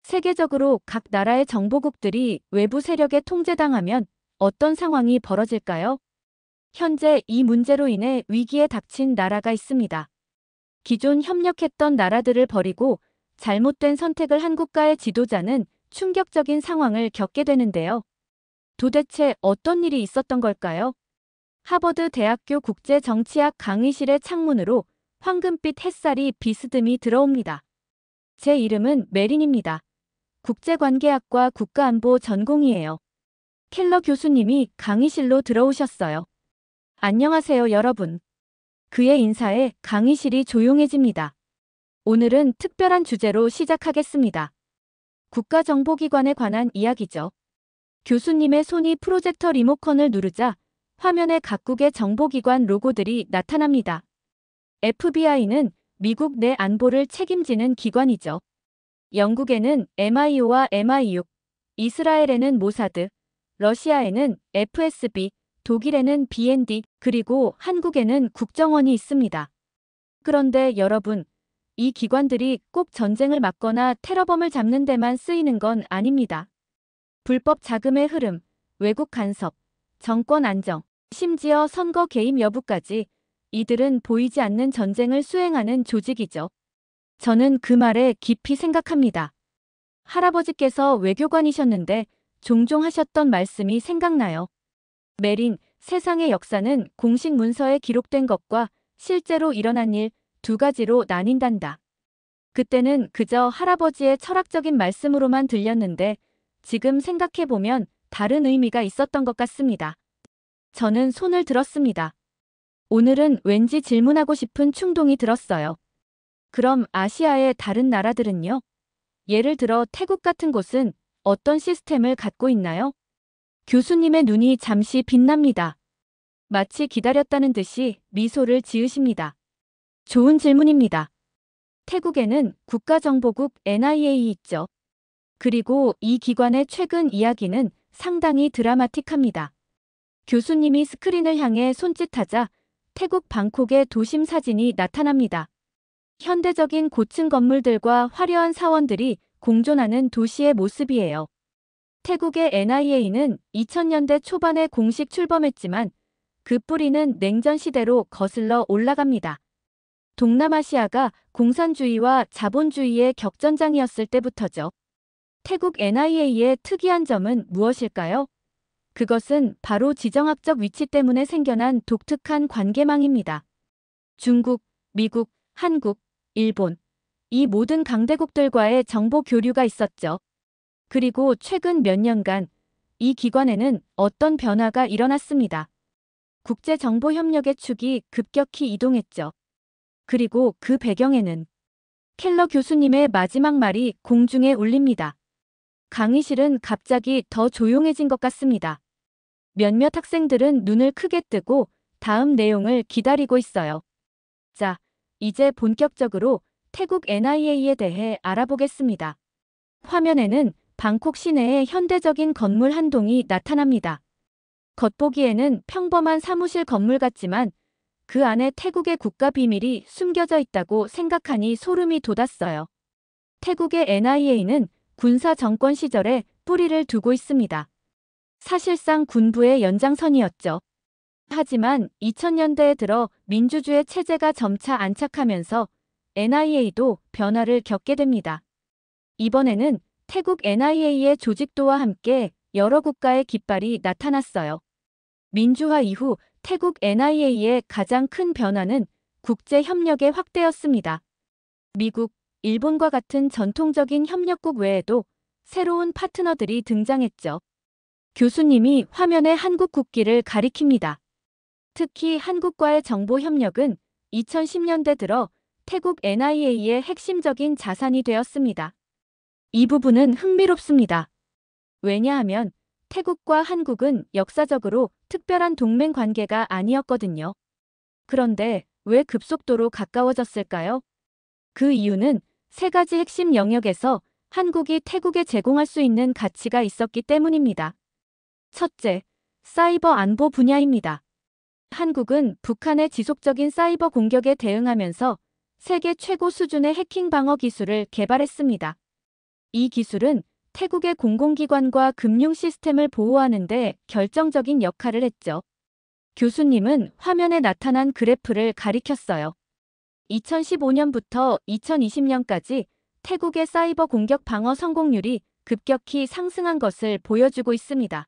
세계적으로 각 나라의 정보국들이 외부 세력에 통제당하면 어떤 상황이 벌어질까요? 현재 이 문제로 인해 위기에 닥친 나라가 있습니다. 기존 협력했던 나라들을 버리고 잘못된 선택을 한 국가의 지도자는 충격적인 상황을 겪게 되는데요. 도대체 어떤 일이 있었던 걸까요? 하버드 대학교 국제정치학 강의실의 창문으로 황금빛 햇살이 비스듬히 들어옵니다. 제 이름은 메린입니다. 국제관계학과 국가안보 전공이에요. 켈러 교수님이 강의실로 들어오셨어요. 안녕하세요, 여러분. 그의 인사에 강의실이 조용해집니다. 오늘은 특별한 주제로 시작하겠습니다. 국가정보기관에 관한 이야기죠. 교수님의 손이 프로젝터 리모컨을 누르자 화면에 각국의 정보기관 로고들이 나타납니다. FBI는 미국 내 안보를 책임지는 기관이죠. 영국에는 MIO와 MI6, 이스라엘에는 모사드, 러시아에는 FSB, 독일에는 BND, 그리고 한국에는 국정원이 있습니다. 그런데 여러분, 이 기관들이 꼭 전쟁을 막거나 테러범을 잡는 데만 쓰이는 건 아닙니다. 불법 자금의 흐름, 외국 간섭, 정권 안정, 심지어 선거 개입 여부까지 이들은 보이지 않는 전쟁을 수행하는 조직이죠. 저는 그 말에 깊이 생각합니다. 할아버지께서 외교관이셨는데 종종 하셨던 말씀이 생각나요. 메린, 세상의 역사는 공식 문서에 기록된 것과 실제로 일어난 일 두 가지로 나뉜단다. 그때는 그저 할아버지의 철학적인 말씀으로만 들렸는데 지금 생각해보면 다른 의미가 있었던 것 같습니다. 저는 손을 들었습니다. 오늘은 왠지 질문하고 싶은 충동이 들었어요. 그럼 아시아의 다른 나라들은요? 예를 들어 태국 같은 곳은 어떤 시스템을 갖고 있나요? 교수님의 눈이 잠시 빛납니다. 마치 기다렸다는 듯이 미소를 지으십니다. 좋은 질문입니다. 태국에는 국가정보국 NIA 있죠. 그리고 이 기관의 최근 이야기는 상당히 드라마틱합니다. 교수님이 스크린을 향해 손짓하자 태국 방콕의 도심 사진이 나타납니다. 현대적인 고층 건물들과 화려한 사원들이 공존하는 도시의 모습이에요. 태국의 NIA는 2000년대 초반에 공식 출범했지만 그 뿌리는 냉전 시대로 거슬러 올라갑니다. 동남아시아가 공산주의와 자본주의의 격전장이었을 때부터죠. 태국 NIA의 특이한 점은 무엇일까요? 그것은 바로 지정학적 위치 때문에 생겨난 독특한 관계망입니다. 중국, 미국, 한국, 일본, 이 모든 강대국들과의 정보 교류가 있었죠. 그리고 최근 몇 년간 이 기관에는 어떤 변화가 일어났습니다. 국제정보협력의 축이 급격히 이동했죠. 그리고 그 배경에는 켈러 교수님의 마지막 말이 공중에 울립니다. 강의실은 갑자기 더 조용해진 것 같습니다. 몇몇 학생들은 눈을 크게 뜨고 다음 내용을 기다리고 있어요. 자, 이제 본격적으로 태국 NIA에 대해 알아보겠습니다. 화면에는 방콕 시내의 현대적인 건물 한 동이 나타납니다. 겉보기에는 평범한 사무실 건물 같지만 그 안에 태국의 국가 비밀이 숨겨져 있다고 생각하니 소름이 돋았어요. 태국의 NIA는 군사 정권 시절에 뿌리를 두고 있습니다. 사실상 군부의 연장선이었죠. 하지만 2000년대에 들어 민주주의 체제가 점차 안착하면서 NIA도 변화를 겪게 됩니다. 이번에는 태국 NIA의 조직도와 함께 여러 국가의 깃발이 나타났어요. 민주화 이후 태국 NIA의 가장 큰 변화는 국제 협력의 확대였습니다. 미국, 일본과 같은 전통적인 협력국 외에도 새로운 파트너들이 등장했죠. 교수님이 화면에 한국 국기를 가리킵니다. 특히 한국과의 정보 협력은 2010년대 들어 태국 NIA의 핵심적인 자산이 되었습니다. 이 부분은 흥미롭습니다. 왜냐하면 태국과 한국은 역사적으로 특별한 동맹 관계가 아니었거든요. 그런데 왜 급속도로 가까워졌을까요? 그 이유는 세 가지 핵심 영역에서 한국이 태국에 제공할 수 있는 가치가 있었기 때문입니다. 첫째, 사이버 안보 분야입니다. 한국은 북한의 지속적인 사이버 공격에 대응하면서 세계 최고 수준의 해킹 방어 기술을 개발했습니다. 이 기술은 태국의 공공기관과 금융 시스템을 보호하는 데 결정적인 역할을 했죠. 교수님은 화면에 나타난 그래프를 가리켰어요. 2015년부터 2020년까지 태국의 사이버 공격 방어 성공률이 급격히 상승한 것을 보여주고 있습니다.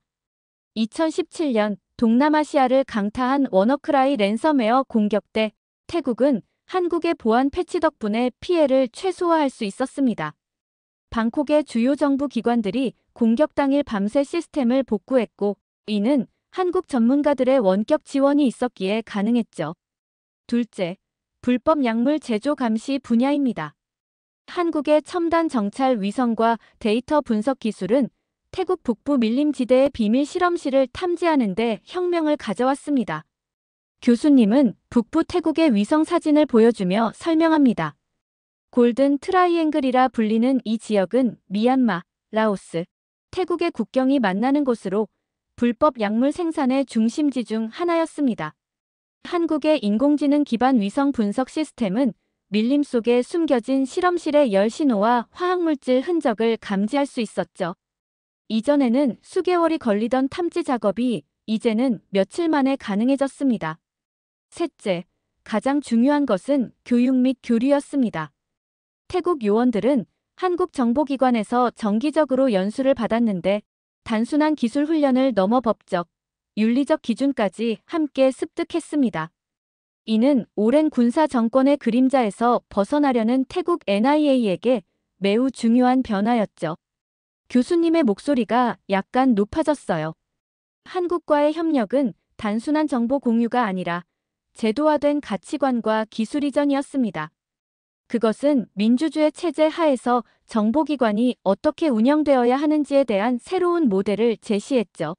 2017년 동남아시아를 강타한 워너크라이 랜섬웨어 공격 때 태국은 한국의 보안 패치 덕분에 피해를 최소화할 수 있었습니다. 방콕의 주요 정부 기관들이 공격 당일 밤새 시스템을 복구했고, 이는 한국 전문가들의 원격 지원이 있었기에 가능했죠. 둘째, 불법 약물 제조 감시 분야입니다. 한국의 첨단 정찰 위성과 데이터 분석 기술은 태국 북부 밀림지대의 비밀 실험실을 탐지하는 데 혁명을 가져왔습니다. 교수님은 북부 태국의 위성 사진을 보여주며 설명합니다. 골든 트라이앵글이라 불리는 이 지역은 미얀마, 라오스, 태국의 국경이 만나는 곳으로 불법 약물 생산의 중심지 중 하나였습니다. 한국의 인공지능 기반 위성 분석 시스템은 밀림 속에 숨겨진 실험실의 열 신호와 화학물질 흔적을 감지할 수 있었죠. 이전에는 수개월이 걸리던 탐지 작업이 이제는 며칠 만에 가능해졌습니다. 셋째, 가장 중요한 것은 교육 및 교류였습니다. 태국 요원들은 한국 정보기관에서 정기적으로 연수를 받았는데 단순한 기술 훈련을 넘어 법적, 윤리적 기준까지 함께 습득했습니다. 이는 오랜 군사 정권의 그림자에서 벗어나려는 태국 NIA에게 매우 중요한 변화였죠. 교수님의 목소리가 약간 높아졌어요. 한국과의 협력은 단순한 정보 공유가 아니라 제도화된 가치관과 기술 이전이었습니다. 그것은 민주주의 체제 하에서 정보기관이 어떻게 운영되어야 하는지에 대한 새로운 모델을 제시했죠.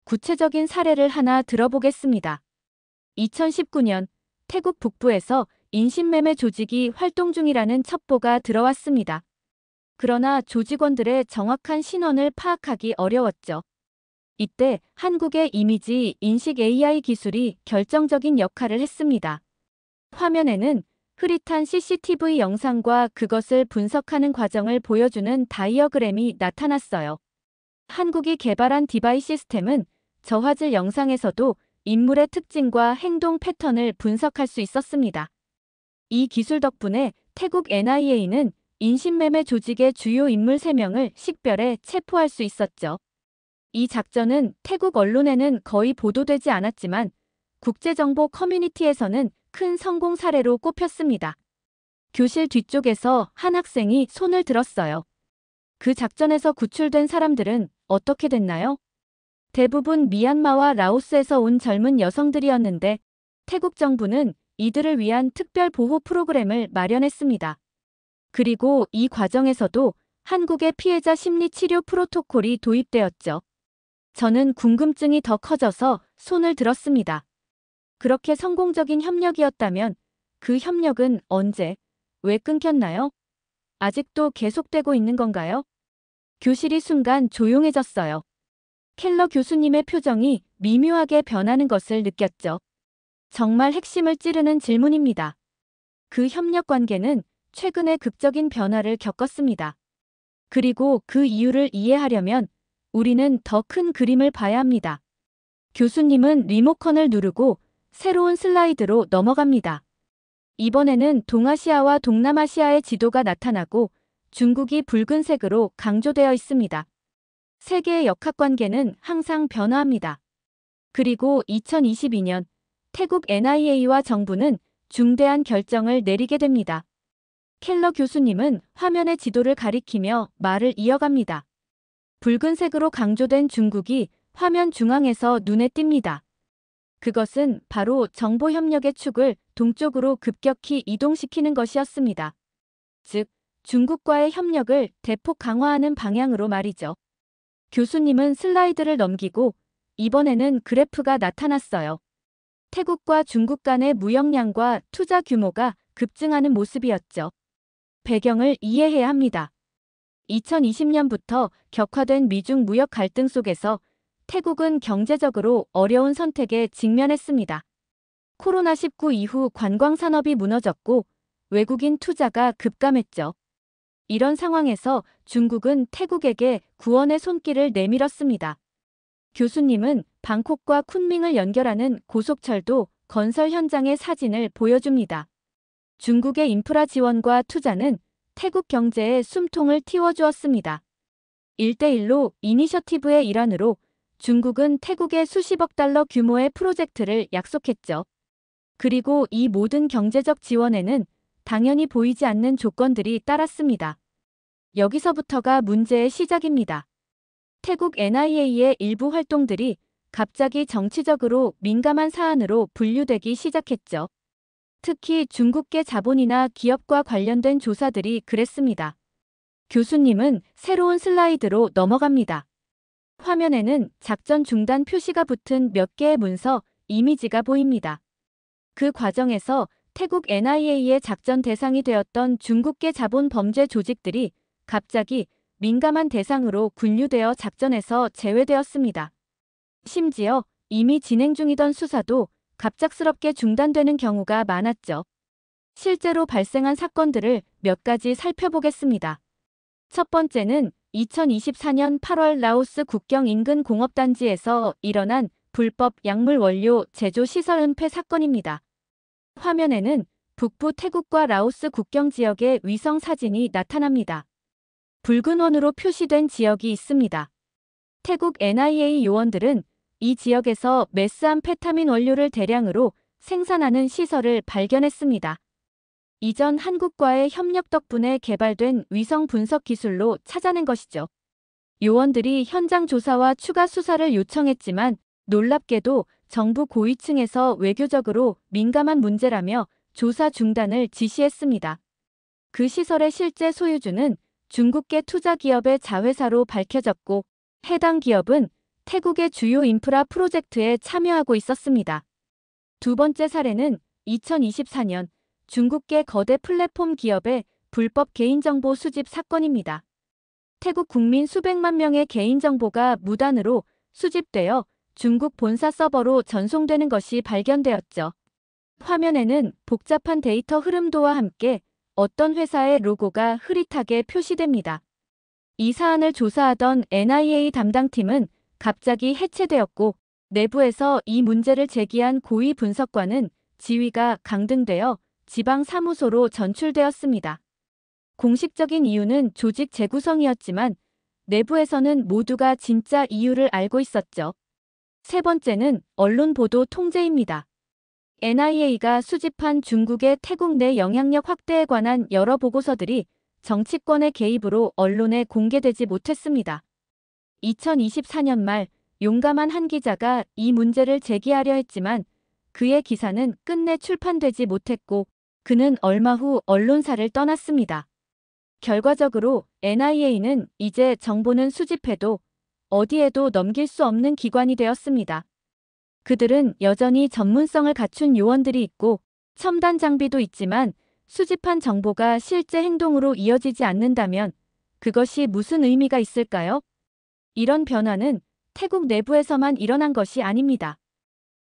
구체적인 사례를 하나 들어보겠습니다. 2019년 태국 북부에서 인신매매 조직이 활동 중이라는 첩보가 들어왔습니다. 그러나 조직원들의 정확한 신원을 파악하기 어려웠죠. 이때 한국의 이미지 인식 AI 기술이 결정적인 역할을 했습니다. 화면에는 흐릿한 CCTV 영상과 그것을 분석하는 과정을 보여주는 다이어그램이 나타났어요. 한국이 개발한 디바이 시스템은 저화질 영상에서도 인물의 특징과 행동 패턴을 분석할 수 있었습니다. 이 기술 덕분에 태국 NIA는 인신매매 조직의 주요 인물 3명을 식별해 체포할 수 있었죠. 이 작전은 태국 언론에는 거의 보도되지 않았지만 국제정보 커뮤니티에서는 큰 성공 사례로 꼽혔습니다. 교실 뒤쪽에서 한 학생이 손을 들었어요. 그 작전에서 구출된 사람들은 어떻게 됐나요? 대부분 미얀마와 라오스에서 온 젊은 여성들이었는데 태국 정부는 이들을 위한 특별 보호 프로그램을 마련했습니다. 그리고 이 과정에서도 한국의 피해자 심리 치료 프로토콜이 도입되었죠. 저는 궁금증이 더 커져서 손을 들었습니다. 그렇게 성공적인 협력이었다면 그 협력은 언제, 왜 끊겼나요? 아직도 계속되고 있는 건가요? 교실이 순간 조용해졌어요. 켈러 교수님의 표정이 미묘하게 변하는 것을 느꼈죠. 정말 핵심을 찌르는 질문입니다. 그 협력 관계는 최근에 극적인 변화를 겪었습니다. 그리고 그 이유를 이해하려면 우리는 더 큰 그림을 봐야 합니다. 교수님은 리모컨을 누르고 새로운 슬라이드로 넘어갑니다. 이번에는 동아시아와 동남아시아의 지도가 나타나고 중국이 붉은색으로 강조되어 있습니다. 세계의 역학관계는 항상 변화합니다. 그리고 2022년 태국 NIA와 정부는 중대한 결정을 내리게 됩니다. 켈러 교수님은 화면의 지도를 가리키며 말을 이어갑니다. 붉은색으로 강조된 중국이 화면 중앙에서 눈에 띕니다. 그것은 바로 정보협력의 축을 동쪽으로 급격히 이동시키는 것이었습니다. 즉, 중국과의 협력을 대폭 강화하는 방향으로 말이죠. 교수님은 슬라이드를 넘기고 이번에는 그래프가 나타났어요. 태국과 중국 간의 무역량과 투자 규모가 급증하는 모습이었죠. 배경을 이해해야 합니다. 2020년부터 격화된 미중 무역 갈등 속에서 태국은 경제적으로 어려운 선택에 직면했습니다. 코로나19 이후 관광산업이 무너졌고 외국인 투자가 급감했죠. 이런 상황에서 중국은 태국에게 구원의 손길을 내밀었습니다. 교수님은 방콕과 쿤밍을 연결하는 고속철도 건설 현장의 사진을 보여줍니다. 중국의 인프라 지원과 투자는 태국 경제에 숨통을 틔워주었습니다. 1대1로 이니셔티브의 일환으로 중국은 태국에 수십억 달러 규모의 프로젝트를 약속했죠. 그리고 이 모든 경제적 지원에는 당연히 보이지 않는 조건들이 따랐습니다. 여기서부터가 문제의 시작입니다. 태국 NIA의 일부 활동들이 갑자기 정치적으로 민감한 사안으로 분류되기 시작했죠. 특히 중국계 자본이나 기업과 관련된 조사들이 그랬습니다. 교수님은 새로운 슬라이드로 넘어갑니다. 화면에는 작전 중단 표시가 붙은 몇 개의 문서, 이미지가 보입니다. 그 과정에서 태국 NIA의 작전 대상이 되었던 중국계 자본 범죄 조직들이 갑자기 민감한 대상으로 분류되어 작전에서 제외되었습니다. 심지어 이미 진행 중이던 수사도 갑작스럽게 중단되는 경우가 많았죠. 실제로 발생한 사건들을 몇 가지 살펴보겠습니다. 첫 번째는 2024년 8월 라오스 국경 인근 공업단지에서 일어난 불법 약물 원료 제조 시설 은폐 사건입니다. 화면에는 북부 태국과 라오스 국경 지역의 위성 사진이 나타납니다. 붉은 원으로 표시된 지역이 있습니다. 태국 NIA 요원들은 이 지역에서 메스암페타민 원료를 대량으로 생산하는 시설을 발견했습니다. 이전 한국과의 협력 덕분에 개발된 위성 분석 기술로 찾아낸 것이죠. 요원들이 현장 조사와 추가 수사를 요청했지만 놀랍게도 정부 고위층에서 외교적으로 민감한 문제라며 조사 중단을 지시했습니다. 그 시설의 실제 소유주는 중국계 투자기업의 자회사로 밝혀졌고 해당 기업은 태국의 주요 인프라 프로젝트에 참여하고 있었습니다. 두 번째 사례는 2024년 중국계 거대 플랫폼 기업의 불법 개인정보 수집 사건입니다. 태국 국민 수백만 명의 개인정보가 무단으로 수집되어 중국 본사 서버로 전송되는 것이 발견되었죠. 화면에는 복잡한 데이터 흐름도와 함께 어떤 회사의 로고가 흐릿하게 표시됩니다. 이 사안을 조사하던 NIA 담당팀은 갑자기 해체되었고 내부에서 이 문제를 제기한 고위 분석관은 지위가 강등되어 지방 사무소로 전출되었습니다. 공식적인 이유는 조직 재구성이었지만 내부에서는 모두가 진짜 이유를 알고 있었죠. 세 번째는 언론 보도 통제입니다. NIA가 수집한 중국의 태국 내 영향력 확대에 관한 여러 보고서들이 정치권의 개입으로 언론에 공개되지 못했습니다. 2024년 말 용감한 한 기자가 이 문제를 제기하려 했지만 그의 기사는 끝내 출판되지 못했고 그는 얼마 후 언론사를 떠났습니다. 결과적으로 NIA는 이제 정보는 수집해도 어디에도 넘길 수 없는 기관이 되었습니다. 그들은 여전히 전문성을 갖춘 요원들이 있고 첨단 장비도 있지만 수집한 정보가 실제 행동으로 이어지지 않는다면 그것이 무슨 의미가 있을까요? 이런 변화는 태국 내부에서만 일어난 것이 아닙니다.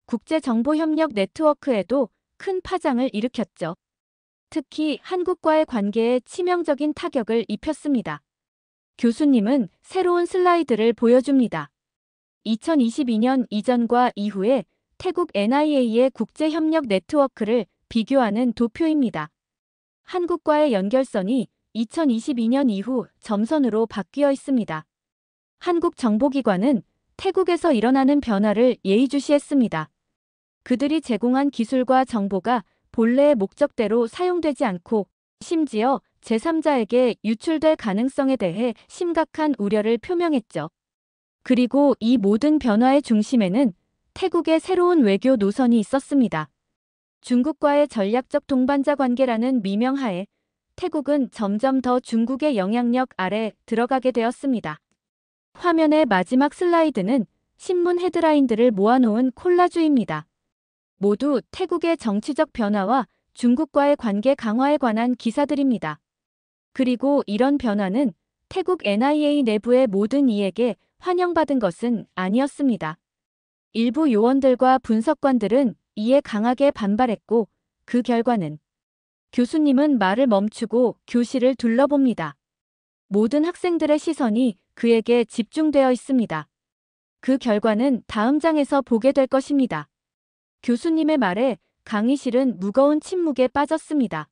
국제정보협력 네트워크에도 큰 파장을 일으켰죠. 특히 한국과의 관계에 치명적인 타격을 입혔습니다. 교수님은 새로운 슬라이드를 보여줍니다. 2022년 이전과 이후에 태국 NIA의 국제협력 네트워크를 비교하는 도표입니다. 한국과의 연결선이 2022년 이후 점선으로 바뀌어 있습니다. 한국 정보기관은 태국에서 일어나는 변화를 예의주시했습니다. 그들이 제공한 기술과 정보가 본래의 목적대로 사용되지 않고 심지어 제3자에게 유출될 가능성에 대해 심각한 우려를 표명했죠. 그리고 이 모든 변화의 중심에는 태국의 새로운 외교 노선이 있었습니다. 중국과의 전략적 동반자 관계라는 미명하에 태국은 점점 더 중국의 영향력 아래 들어가게 되었습니다. 화면의 마지막 슬라이드는 신문 헤드라인들을 모아놓은 콜라주입니다. 모두 태국의 정치적 변화와 중국과의 관계 강화에 관한 기사들입니다. 그리고 이런 변화는 태국 NIA 내부의 모든 이에게 환영받은 것은 아니었습니다. 일부 요원들과 분석관들은 이에 강하게 반발했고 그 결과는 교수님은 말을 멈추고 교실을 둘러봅니다. 모든 학생들의 시선이 그에게 집중되어 있습니다. 그 결과는 다음 장에서 보게 될 것입니다. 교수님의 말에 강의실은 무거운 침묵에 빠졌습니다.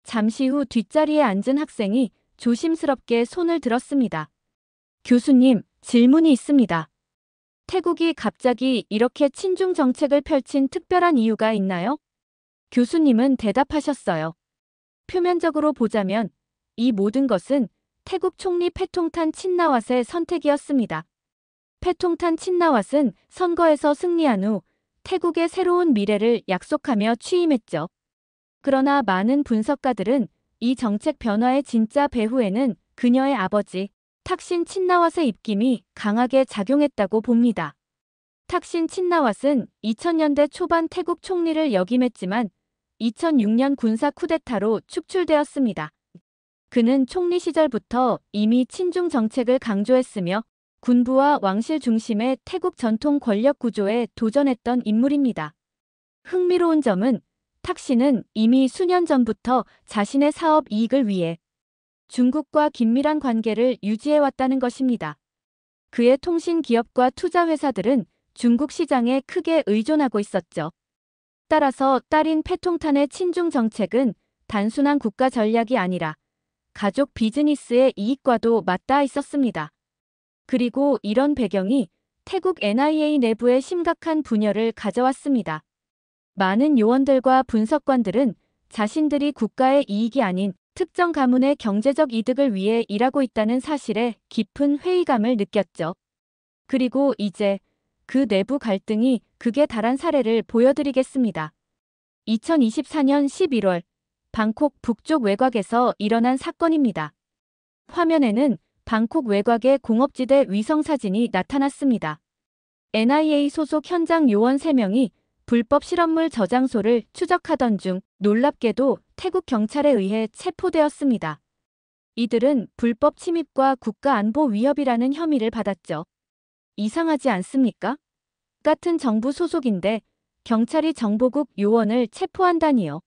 잠시 후 뒷자리에 앉은 학생이 조심스럽게 손을 들었습니다. 교수님, 질문이 있습니다. 태국이 갑자기 이렇게 친중 정책을 펼친 특별한 이유가 있나요? 교수님은 대답하셨어요. 표면적으로 보자면 이 모든 것은 태국 총리 패통탄 친나왓의 선택이었습니다. 패통탄 친나왓은 선거에서 승리한 후 태국의 새로운 미래를 약속하며 취임했죠. 그러나 많은 분석가들은 이 정책 변화의 진짜 배후에는 그녀의 아버지 탁신 친나왓의 입김이 강하게 작용했다고 봅니다. 탁신 친나왓은 2000년대 초반 태국 총리를 역임했지만 2006년 군사 쿠데타로 축출되었습니다. 그는 총리 시절부터 이미 친중 정책을 강조했으며 군부와 왕실 중심의 태국 전통 권력 구조에 도전했던 인물입니다. 흥미로운 점은 탁신은 이미 수년 전부터 자신의 사업 이익을 위해 중국과 긴밀한 관계를 유지해왔다는 것입니다. 그의 통신 기업과 투자 회사들은 중국 시장에 크게 의존하고 있었죠. 따라서 딸인 패통탄의 친중 정책은 단순한 국가 전략이 아니라 가족 비즈니스의 이익과도 맞닿아 있었습니다. 그리고 이런 배경이 태국 NIA 내부에 심각한 분열을 가져왔습니다. 많은 요원들과 분석관들은 자신들이 국가의 이익이 아닌 특정 가문의 경제적 이득을 위해 일하고 있다는 사실에 깊은 회의감을 느꼈죠. 그리고 이제 그 내부 갈등이 극에 달한 사례를 보여드리겠습니다. 2024년 11월 방콕 북쪽 외곽에서 일어난 사건입니다. 화면에는 방콕 외곽의 공업지대 위성사진이 나타났습니다. NIA 소속 현장 요원 3명이 불법 실험물 저장소를 추적하던 중 놀랍게도 태국 경찰에 의해 체포되었습니다. 이들은 불법 침입과 국가 안보 위협이라는 혐의를 받았죠. 이상하지 않습니까? 같은 정부 소속인데 경찰이 정보국 요원을 체포한다니요.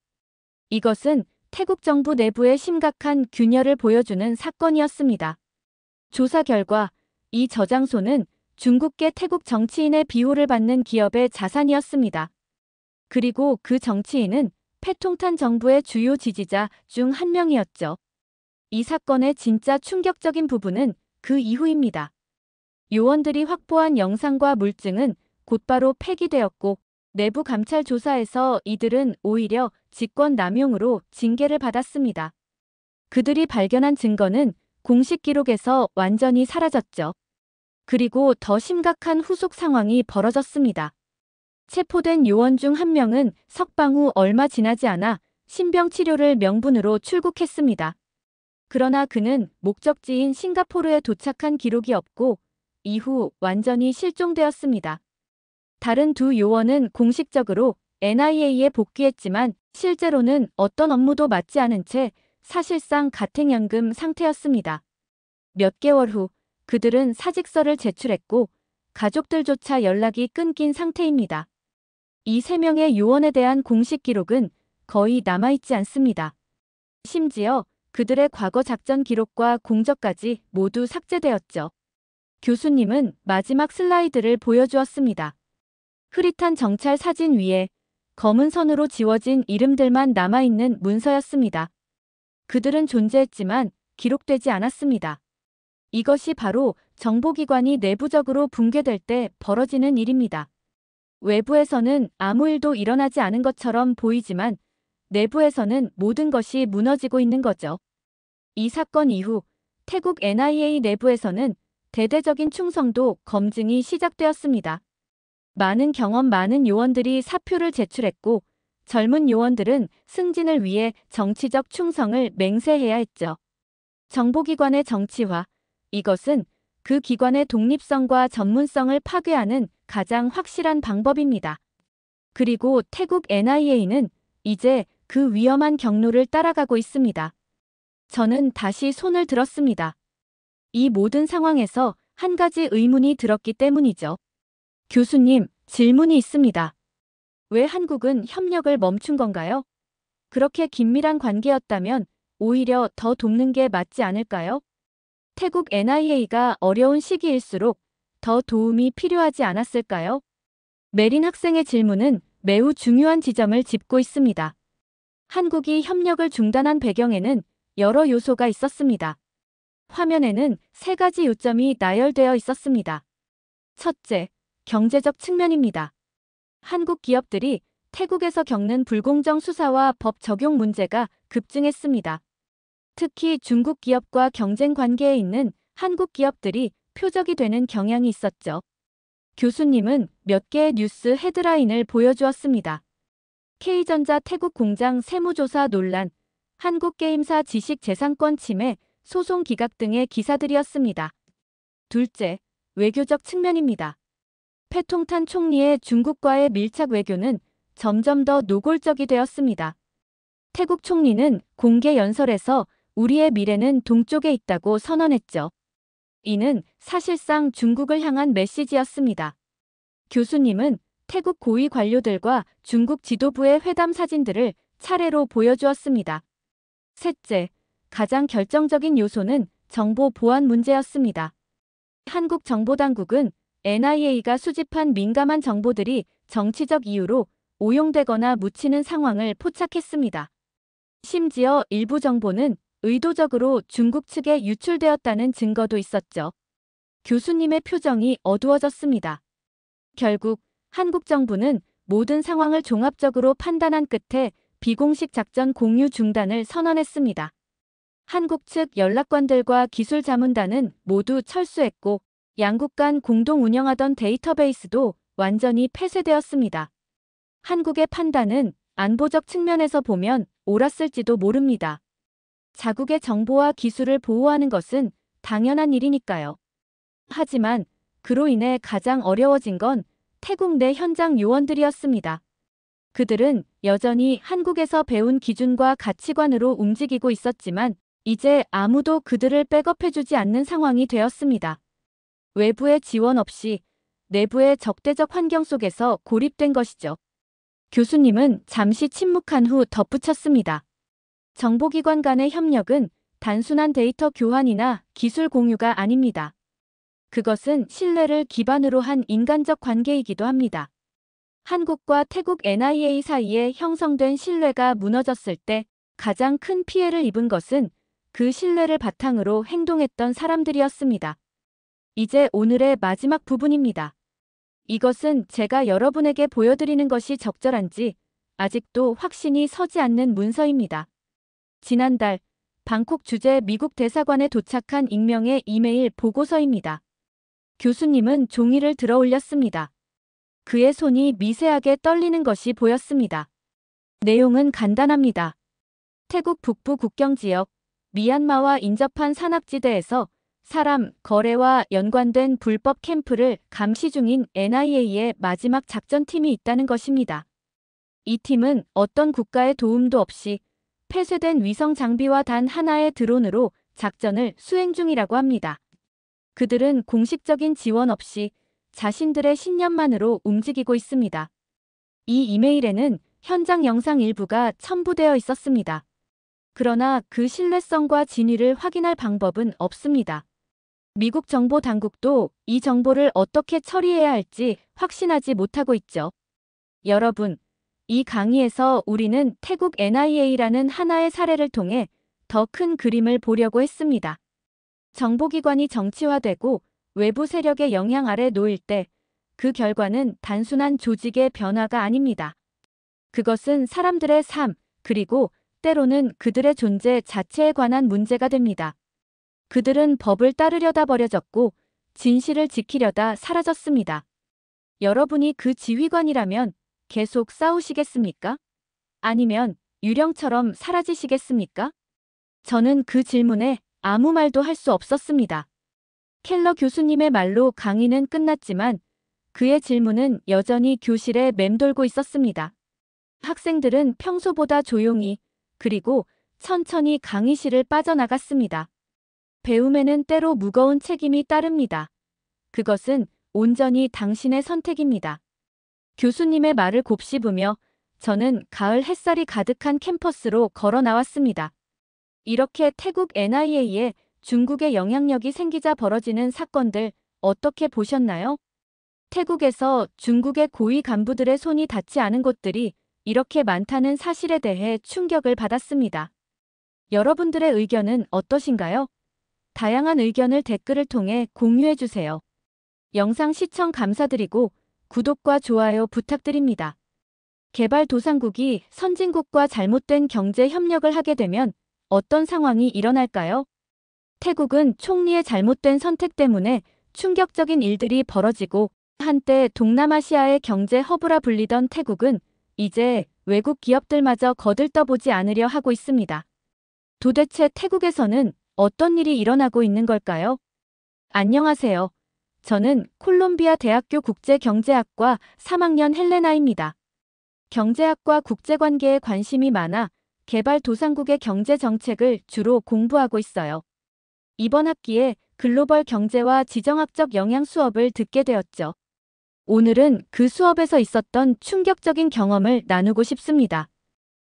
이것은 태국 정부 내부의 심각한 균열을 보여주는 사건이었습니다. 조사 결과 이 저장소는 중국계 태국 정치인의 비호를 받는 기업의 자산이었습니다. 그리고 그 정치인은 패통탄 정부의 주요 지지자 중 한 명이었죠. 이 사건의 진짜 충격적인 부분은 그 이후입니다. 요원들이 확보한 영상과 물증은 곧바로 폐기되었고 내부 감찰 조사에서 이들은 오히려 직권 남용으로 징계를 받았습니다. 그들이 발견한 증거는 공식 기록에서 완전히 사라졌죠. 그리고 더 심각한 후속 상황이 벌어졌습니다. 체포된 요원 중 한 명은 석방 후 얼마 지나지 않아 신병 치료를 명분으로 출국했습니다. 그러나 그는 목적지인 싱가포르에 도착한 기록이 없고 이후 완전히 실종되었습니다. 다른 두 요원은 공식적으로 NIA에 복귀했지만 실제로는 어떤 업무도 맡지 않은 채 사실상 가택연금 상태였습니다. 몇 개월 후 그들은 사직서를 제출했고 가족들조차 연락이 끊긴 상태입니다. 이 3명의 요원에 대한 공식 기록은 거의 남아있지 않습니다. 심지어 그들의 과거 작전 기록과 공적까지 모두 삭제되었죠. 교수님은 마지막 슬라이드를 보여주었습니다. 흐릿한 정찰 사진 위에 검은 선으로 지워진 이름들만 남아있는 문서였습니다. 그들은 존재했지만 기록되지 않았습니다. 이것이 바로 정보기관이 내부적으로 붕괴될 때 벌어지는 일입니다. 외부에서는 아무 일도 일어나지 않은 것처럼 보이지만 내부에서는 모든 것이 무너지고 있는 거죠. 이 사건 이후 태국 NIA 내부에서는 대대적인 충성도 검증이 시작되었습니다. 많은 경험 많은 요원들이 사표를 제출했고 젊은 요원들은 승진을 위해 정치적 충성을 맹세해야 했죠. 정보기관의 정치화, 이것은 그 기관의 독립성과 전문성을 파괴하는 가장 확실한 방법입니다. 그리고 태국 NIA는 이제 그 위험한 경로를 따라가고 있습니다. 저는 다시 손을 들었습니다. 이 모든 상황에서 한 가지 의문이 들었기 때문이죠. 교수님, 질문이 있습니다. 왜 한국은 협력을 멈춘 건가요? 그렇게 긴밀한 관계였다면 오히려 더 돕는 게 맞지 않을까요? 태국 NIA가 어려운 시기일수록 더 도움이 필요하지 않았을까요? 메린 학생의 질문은 매우 중요한 지점을 짚고 있습니다. 한국이 협력을 중단한 배경에는 여러 요소가 있었습니다. 화면에는 세 가지 요점이 나열되어 있었습니다. 첫째, 경제적 측면입니다. 한국 기업들이 태국에서 겪는 불공정 수사와 법 적용 문제가 급증했습니다. 특히 중국 기업과 경쟁 관계에 있는 한국 기업들이 표적이 되는 경향이 있었죠. 교수님은 몇 개의 뉴스 헤드라인을 보여주었습니다. K전자 태국 공장 세무조사 논란, 한국게임사 지식재산권 침해, 소송 기각 등의 기사들이었습니다. 둘째, 외교적 측면입니다. 패통탄 총리의 중국과의 밀착 외교는 점점 더 노골적이 되었습니다. 태국 총리는 공개 연설에서 우리의 미래는 동쪽에 있다고 선언했죠. 이는 사실상 중국을 향한 메시지였습니다. 교수님은 태국 고위 관료들과 중국 지도부의 회담 사진들을 차례로 보여주었습니다. 셋째, 가장 결정적인 요소는 정보 보안 문제였습니다. 한국 정보당국은 NIA가 수집한 민감한 정보들이 정치적 이유로 오용되거나 묻히는 상황을 포착했습니다. 심지어 일부 정보는 의도적으로 중국 측에 유출되었다는 증거도 있었죠. 교수님의 표정이 어두워졌습니다. 결국 한국 정부는 모든 상황을 종합적으로 판단한 끝에 비공식 작전 공유 중단을 선언했습니다. 한국 측 연락관들과 기술 자문단은 모두 철수했고 양국 간 공동 운영하던 데이터베이스도 완전히 폐쇄되었습니다. 한국의 판단은 안보적 측면에서 보면 옳았을지도 모릅니다. 자국의 정보와 기술을 보호하는 것은 당연한 일이니까요. 하지만 그로 인해 가장 어려워진 건 태국 내 현장 요원들이었습니다. 그들은 여전히 한국에서 배운 기준과 가치관으로 움직이고 있었지만 이제 아무도 그들을 백업해주지 않는 상황이 되었습니다. 외부의 지원 없이 내부의 적대적 환경 속에서 고립된 것이죠. 교수님은 잠시 침묵한 후 덧붙였습니다. 정보기관 간의 협력은 단순한 데이터 교환이나 기술 공유가 아닙니다. 그것은 신뢰를 기반으로 한 인간적 관계이기도 합니다. 한국과 태국 NIA 사이에 형성된 신뢰가 무너졌을 때 가장 큰 피해를 입은 것은 그 신뢰를 바탕으로 행동했던 사람들이었습니다. 이제 오늘의 마지막 부분입니다. 이것은 제가 여러분에게 보여드리는 것이 적절한지 아직도 확신이 서지 않는 문서입니다. 지난달 방콕 주재 미국 대사관에 도착한 익명의 이메일 보고서입니다. 교수님은 종이를 들어 올렸습니다. 그의 손이 미세하게 떨리는 것이 보였습니다. 내용은 간단합니다. 태국 북부 국경지역 미얀마와 인접한 산악지대에서 사람 거래와 연관된 불법 캠프를 감시 중인 NIA의 마지막 작전팀이 있다는 것입니다. 이 팀은 어떤 국가의 도움도 없이 폐쇄된 위성 장비와 단 하나의 드론으로 작전을 수행 중이라고 합니다. 그들은 공식적인 지원 없이 자신들의 신념만으로 움직이고 있습니다. 이 이메일에는 현장 영상 일부가 첨부되어 있었습니다. 그러나 그 신뢰성과 진위를 확인할 방법은 없습니다. 미국 정보 당국도 이 정보를 어떻게 처리해야 할지 확신하지 못하고 있죠. 여러분, 이 강의에서 우리는 태국 NIA라는 하나의 사례를 통해 더 큰 그림을 보려고 했습니다. 정보기관이 정치화되고 외부 세력의 영향 아래 놓일 때 그 결과는 단순한 조직의 변화가 아닙니다. 그것은 사람들의 삶, 그리고 때로는 그들의 존재 자체에 관한 문제가 됩니다. 그들은 법을 따르려다 버려졌고 진실을 지키려다 사라졌습니다. 여러분이 그 지휘관이라면 계속 싸우시겠습니까? 아니면 유령처럼 사라지시겠습니까? 저는 그 질문에 아무 말도 할 수 없었습니다. 켈러 교수님의 말로 강의는 끝났지만 그의 질문은 여전히 교실에 맴돌고 있었습니다. 학생들은 평소보다 조용히 그리고 천천히 강의실을 빠져나갔습니다. 배움에는 때로 무거운 책임이 따릅니다. 그것은 온전히 당신의 선택입니다. 교수님의 말을 곱씹으며 저는 가을 햇살이 가득한 캠퍼스로 걸어 나왔습니다. 이렇게 태국 NIA의 중국의 영향력이 생기자 벌어지는 사건들 어떻게 보셨나요? 태국에서 중국의 고위 간부들의 손이 닿지 않은 곳들이 이렇게 많다는 사실에 대해 충격을 받았습니다. 여러분들의 의견은 어떠신가요? 다양한 의견을 댓글을 통해 공유해주세요. 영상 시청 감사드리고 구독과 좋아요 부탁드립니다. 개발도상국이 선진국과 잘못된 경제 협력을 하게 되면 어떤 상황이 일어날까요? 태국은 총리의 잘못된 선택 때문에 충격적인 일들이 벌어지고 한때 동남아시아의 경제 허브라 불리던 태국은 이제 외국 기업들마저 거들떠보지 않으려 하고 있습니다. 도대체 태국에서는 어떤 일이 일어나고 있는 걸까요? 안녕하세요. 저는 콜롬비아 대학교 국제경제학과 3학년 헬레나입니다. 경제학과 국제관계에 관심이 많아 개발도상국의 경제정책을 주로 공부하고 있어요. 이번 학기에 글로벌 경제와 지정학적 영향 수업을 듣게 되었죠. 오늘은 그 수업에서 있었던 충격적인 경험을 나누고 싶습니다.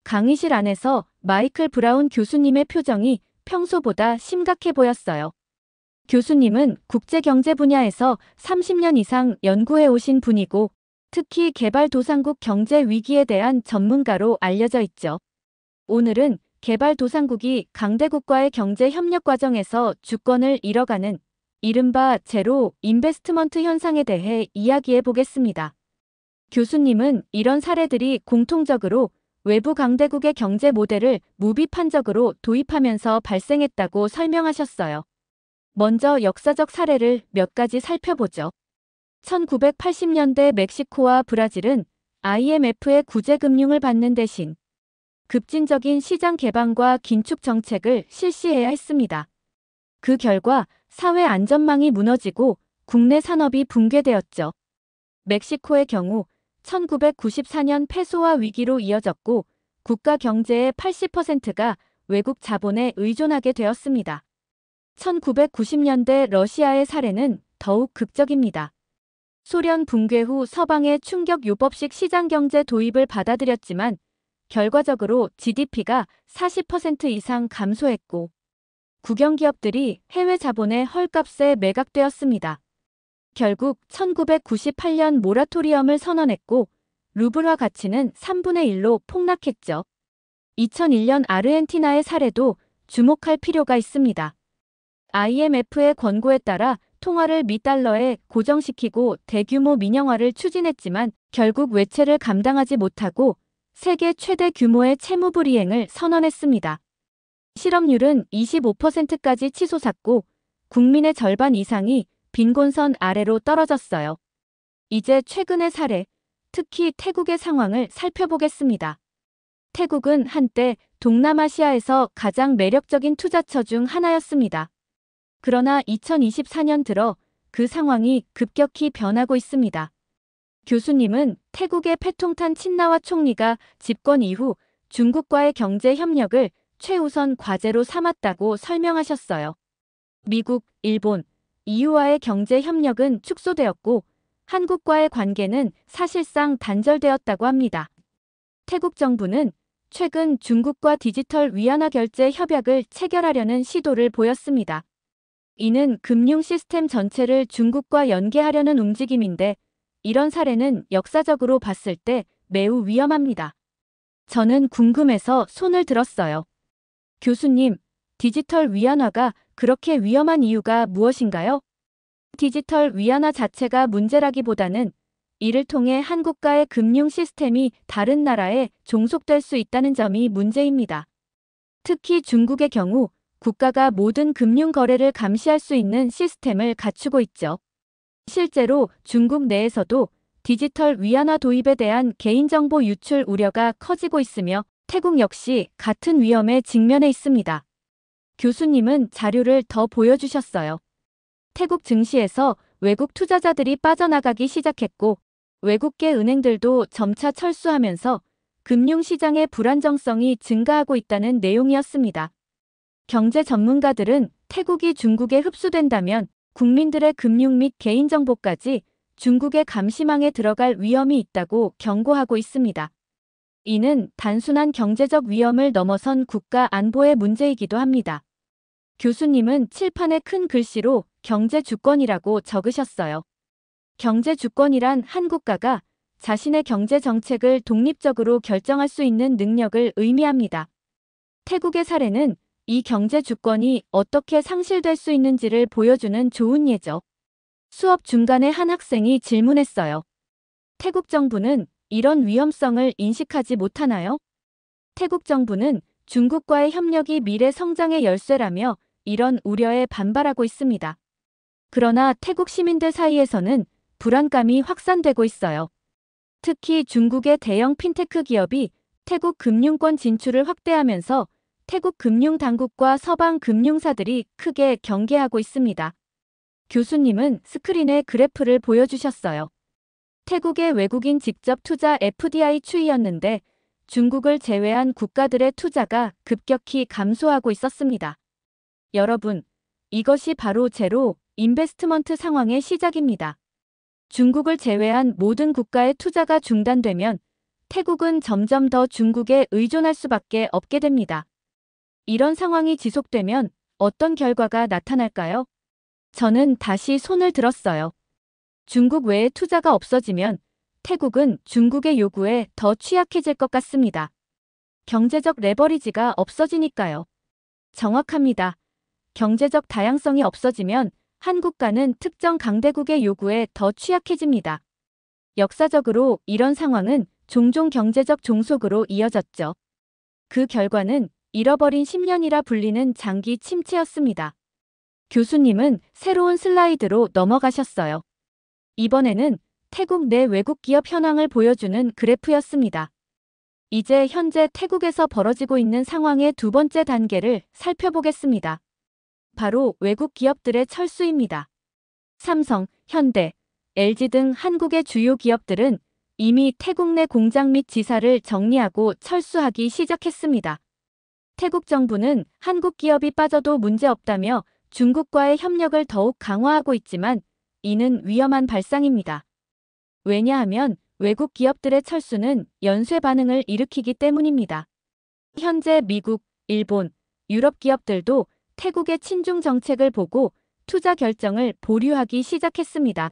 강의실 안에서 마이클 브라운 교수님의 표정이 평소보다 심각해 보였어요. 교수님은 국제경제 분야에서 30년 이상 연구해 오신 분이고 특히 개발도상국 경제 위기에 대한 전문가로 알려져 있죠. 오늘은 개발도상국이 강대국과의 경제 협력 과정에서 주권을 잃어가는 이른바 제로 인베스트먼트 현상에 대해 이야기해 보겠습니다. 교수님은 이런 사례들이 공통적으로 외부 강대국의 경제 모델을 무비판적으로 도입하면서 발생했다고 설명하셨어요. 먼저 역사적 사례를 몇 가지 살펴보죠. 1980년대 멕시코와 브라질은 IMF의 구제금융을 받는 대신 급진적인 시장 개방과 긴축 정책을 실시해야 했습니다. 그 결과 사회 안전망이 무너지고 국내 산업이 붕괴되었죠. 멕시코의 경우 1994년 페소화 위기로 이어졌고 국가 경제의 80%가 외국 자본에 의존하게 되었습니다. 1990년대 러시아의 사례는 더욱 극적입니다. 소련 붕괴 후 서방의 충격 요법식 시장경제 도입을 받아들였지만 결과적으로 GDP가 40% 이상 감소했고 국영기업들이 해외 자본의 헐값에 매각되었습니다. 결국 1998년 모라토리엄을 선언했고 루블화 가치는 3분의 1로 폭락했죠. 2001년 아르헨티나의 사례도 주목할 필요가 있습니다. IMF의 권고에 따라 통화를 미 달러에 고정시키고 대규모 민영화를 추진했지만 결국 외채를 감당하지 못하고 세계 최대 규모의 채무불이행을 선언했습니다. 실업률은 25%까지 치솟았고 국민의 절반 이상이 빈곤선 아래로 떨어졌어요. 이제 최근의 사례, 특히 태국의 상황을 살펴보겠습니다. 태국은 한때 동남아시아에서 가장 매력적인 투자처 중 하나였습니다. 그러나 2024년 들어 그 상황이 급격히 변하고 있습니다. 교수님은 태국의 패통탄 친나와 총리가 집권 이후 중국과의 경제 협력을 최우선 과제로 삼았다고 설명하셨어요. 미국, 일본, EU와의 경제 협력은 축소되었고 한국과의 관계는 사실상 단절되었다고 합니다. 태국 정부는 최근 중국과 디지털 위안화 결제 협약을 체결하려는 시도를 보였습니다. 이는 금융 시스템 전체를 중국과 연계하려는 움직임인데 이런 사례는 역사적으로 봤을 때 매우 위험합니다. 저는 궁금해서 손을 들었어요. 교수님, 디지털 위안화가 그렇게 위험한 이유가 무엇인가요? 디지털 위안화 자체가 문제라기보다는 이를 통해 한국과의 금융 시스템이 다른 나라에 종속될 수 있다는 점이 문제입니다. 특히 중국의 경우 국가가 모든 금융 거래를 감시할 수 있는 시스템을 갖추고 있죠. 실제로 중국 내에서도 디지털 위안화 도입에 대한 개인정보 유출 우려가 커지고 있으며 태국 역시 같은 위험에 직면해 있습니다. 교수님은 자료를 더 보여주셨어요. 태국 증시에서 외국 투자자들이 빠져나가기 시작했고 외국계 은행들도 점차 철수하면서 금융시장의 불안정성이 증가하고 있다는 내용이었습니다. 경제 전문가들은 태국이 중국에 흡수된다면 국민들의 금융 및 개인정보까지 중국의 감시망에 들어갈 위험이 있다고 경고하고 있습니다. 이는 단순한 경제적 위험을 넘어선 국가 안보의 문제이기도 합니다. 교수님은 칠판에 큰 글씨로 경제 주권이라고 적으셨어요. 경제 주권이란 한 국가가 자신의 경제 정책을 독립적으로 결정할 수 있는 능력을 의미합니다. 태국의 사례는 이 경제 주권이 어떻게 상실될 수 있는지를 보여주는 좋은 예죠. 수업 중간에 한 학생이 질문했어요. 태국 정부는 이런 위험성을 인식하지 못하나요? 태국 정부는 중국과의 협력이 미래 성장의 열쇠라며 이런 우려에 반발하고 있습니다. 그러나 태국 시민들 사이에서는 불안감이 확산되고 있어요. 특히 중국의 대형 핀테크 기업이 태국 금융권 진출을 확대하면서 태국 금융당국과 서방 금융사들이 크게 경계하고 있습니다. 교수님은 스크린에 그래프를 보여주셨어요. 태국의 외국인 직접 투자 FDI 추이였는데 중국을 제외한 국가들의 투자가 급격히 감소하고 있었습니다. 여러분, 이것이 바로 제로 인베스트먼트 상황의 시작입니다. 중국을 제외한 모든 국가의 투자가 중단되면 태국은 점점 더 중국에 의존할 수밖에 없게 됩니다. 이런 상황이 지속되면 어떤 결과가 나타날까요? 저는 다시 손을 들었어요. 중국 외에 투자가 없어지면 태국은 중국의 요구에 더 취약해질 것 같습니다. 경제적 레버리지가 없어지니까요. 정확합니다. 경제적 다양성이 없어지면 한 국가는 특정 강대국의 요구에 더 취약해집니다. 역사적으로 이런 상황은 종종 경제적 종속으로 이어졌죠. 그 결과는 잃어버린 10년이라 불리는 장기 침체였습니다. 교수님은 새로운 슬라이드로 넘어가셨어요. 이번에는 태국 내 외국 기업 현황을 보여주는 그래프였습니다. 이제 현재 태국에서 벌어지고 있는 상황의 두 번째 단계를 살펴보겠습니다. 바로 외국 기업들의 철수입니다. 삼성, 현대, LG 등 한국의 주요 기업들은 이미 태국 내 공장 및 지사를 정리하고 철수하기 시작했습니다. 태국 정부는 한국 기업이 빠져도 문제없다며 중국과의 협력을 더욱 강화하고 있지만 이는 위험한 발상입니다. 왜냐하면 외국 기업들의 철수는 연쇄 반응을 일으키기 때문입니다. 현재 미국, 일본, 유럽 기업들도 태국의 친중 정책을 보고 투자 결정을 보류하기 시작했습니다.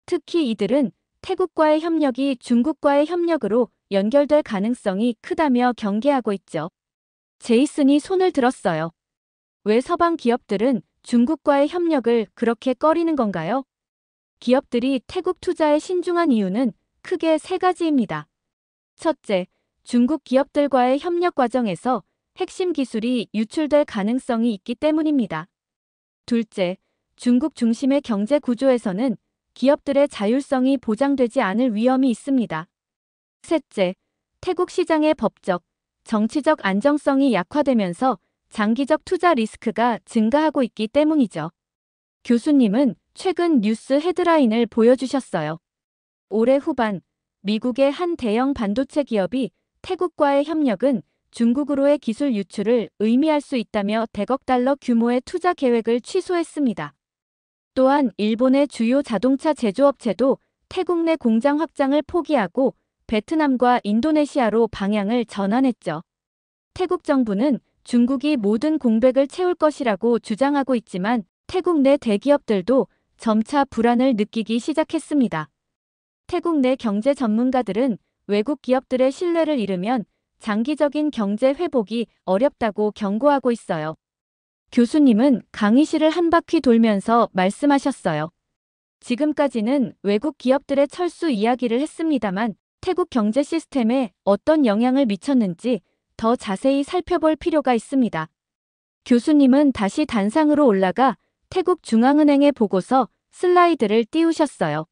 특히 이들은 태국과의 협력이 중국과의 협력으로 연결될 가능성이 크다며 경계하고 있죠. 제이슨이 손을 들었어요. 왜 서방 기업들은 중국과의 협력을 그렇게 꺼리는 건가요? 기업들이 태국 투자에 신중한 이유는 크게 세 가지입니다. 첫째, 중국 기업들과의 협력 과정에서 핵심 기술이 유출될 가능성이 있기 때문입니다. 둘째, 중국 중심의 경제 구조에서는 기업들의 자율성이 보장되지 않을 위험이 있습니다. 셋째, 태국 시장의 법적, 정치적 안정성이 약화되면서 장기적 투자 리스크가 증가하고 있기 때문이죠. 교수님은 최근 뉴스 헤드라인을 보여주셨어요. 올해 후반, 미국의 한 대형 반도체 기업이 태국과의 협력은 중국으로의 기술 유출을 의미할 수 있다며 100억 달러 규모의 투자 계획을 취소했습니다. 또한 일본의 주요 자동차 제조업체도 태국 내 공장 확장을 포기하고 베트남과 인도네시아로 방향을 전환했죠. 태국 정부는 중국이 모든 공백을 채울 것이라고 주장하고 있지만 태국 내 대기업들도 점차 불안을 느끼기 시작했습니다. 태국 내 경제 전문가들은 외국 기업들의 신뢰를 잃으면 장기적인 경제 회복이 어렵다고 경고하고 있어요. 교수님은 강의실을 한 바퀴 돌면서 말씀하셨어요. 지금까지는 외국 기업들의 철수 이야기를 했습니다만 태국 경제 시스템에 어떤 영향을 미쳤는지 더 자세히 살펴볼 필요가 있습니다. 교수님은 다시 단상으로 올라가 태국 중앙은행의 보고서 슬라이드를 띄우셨어요.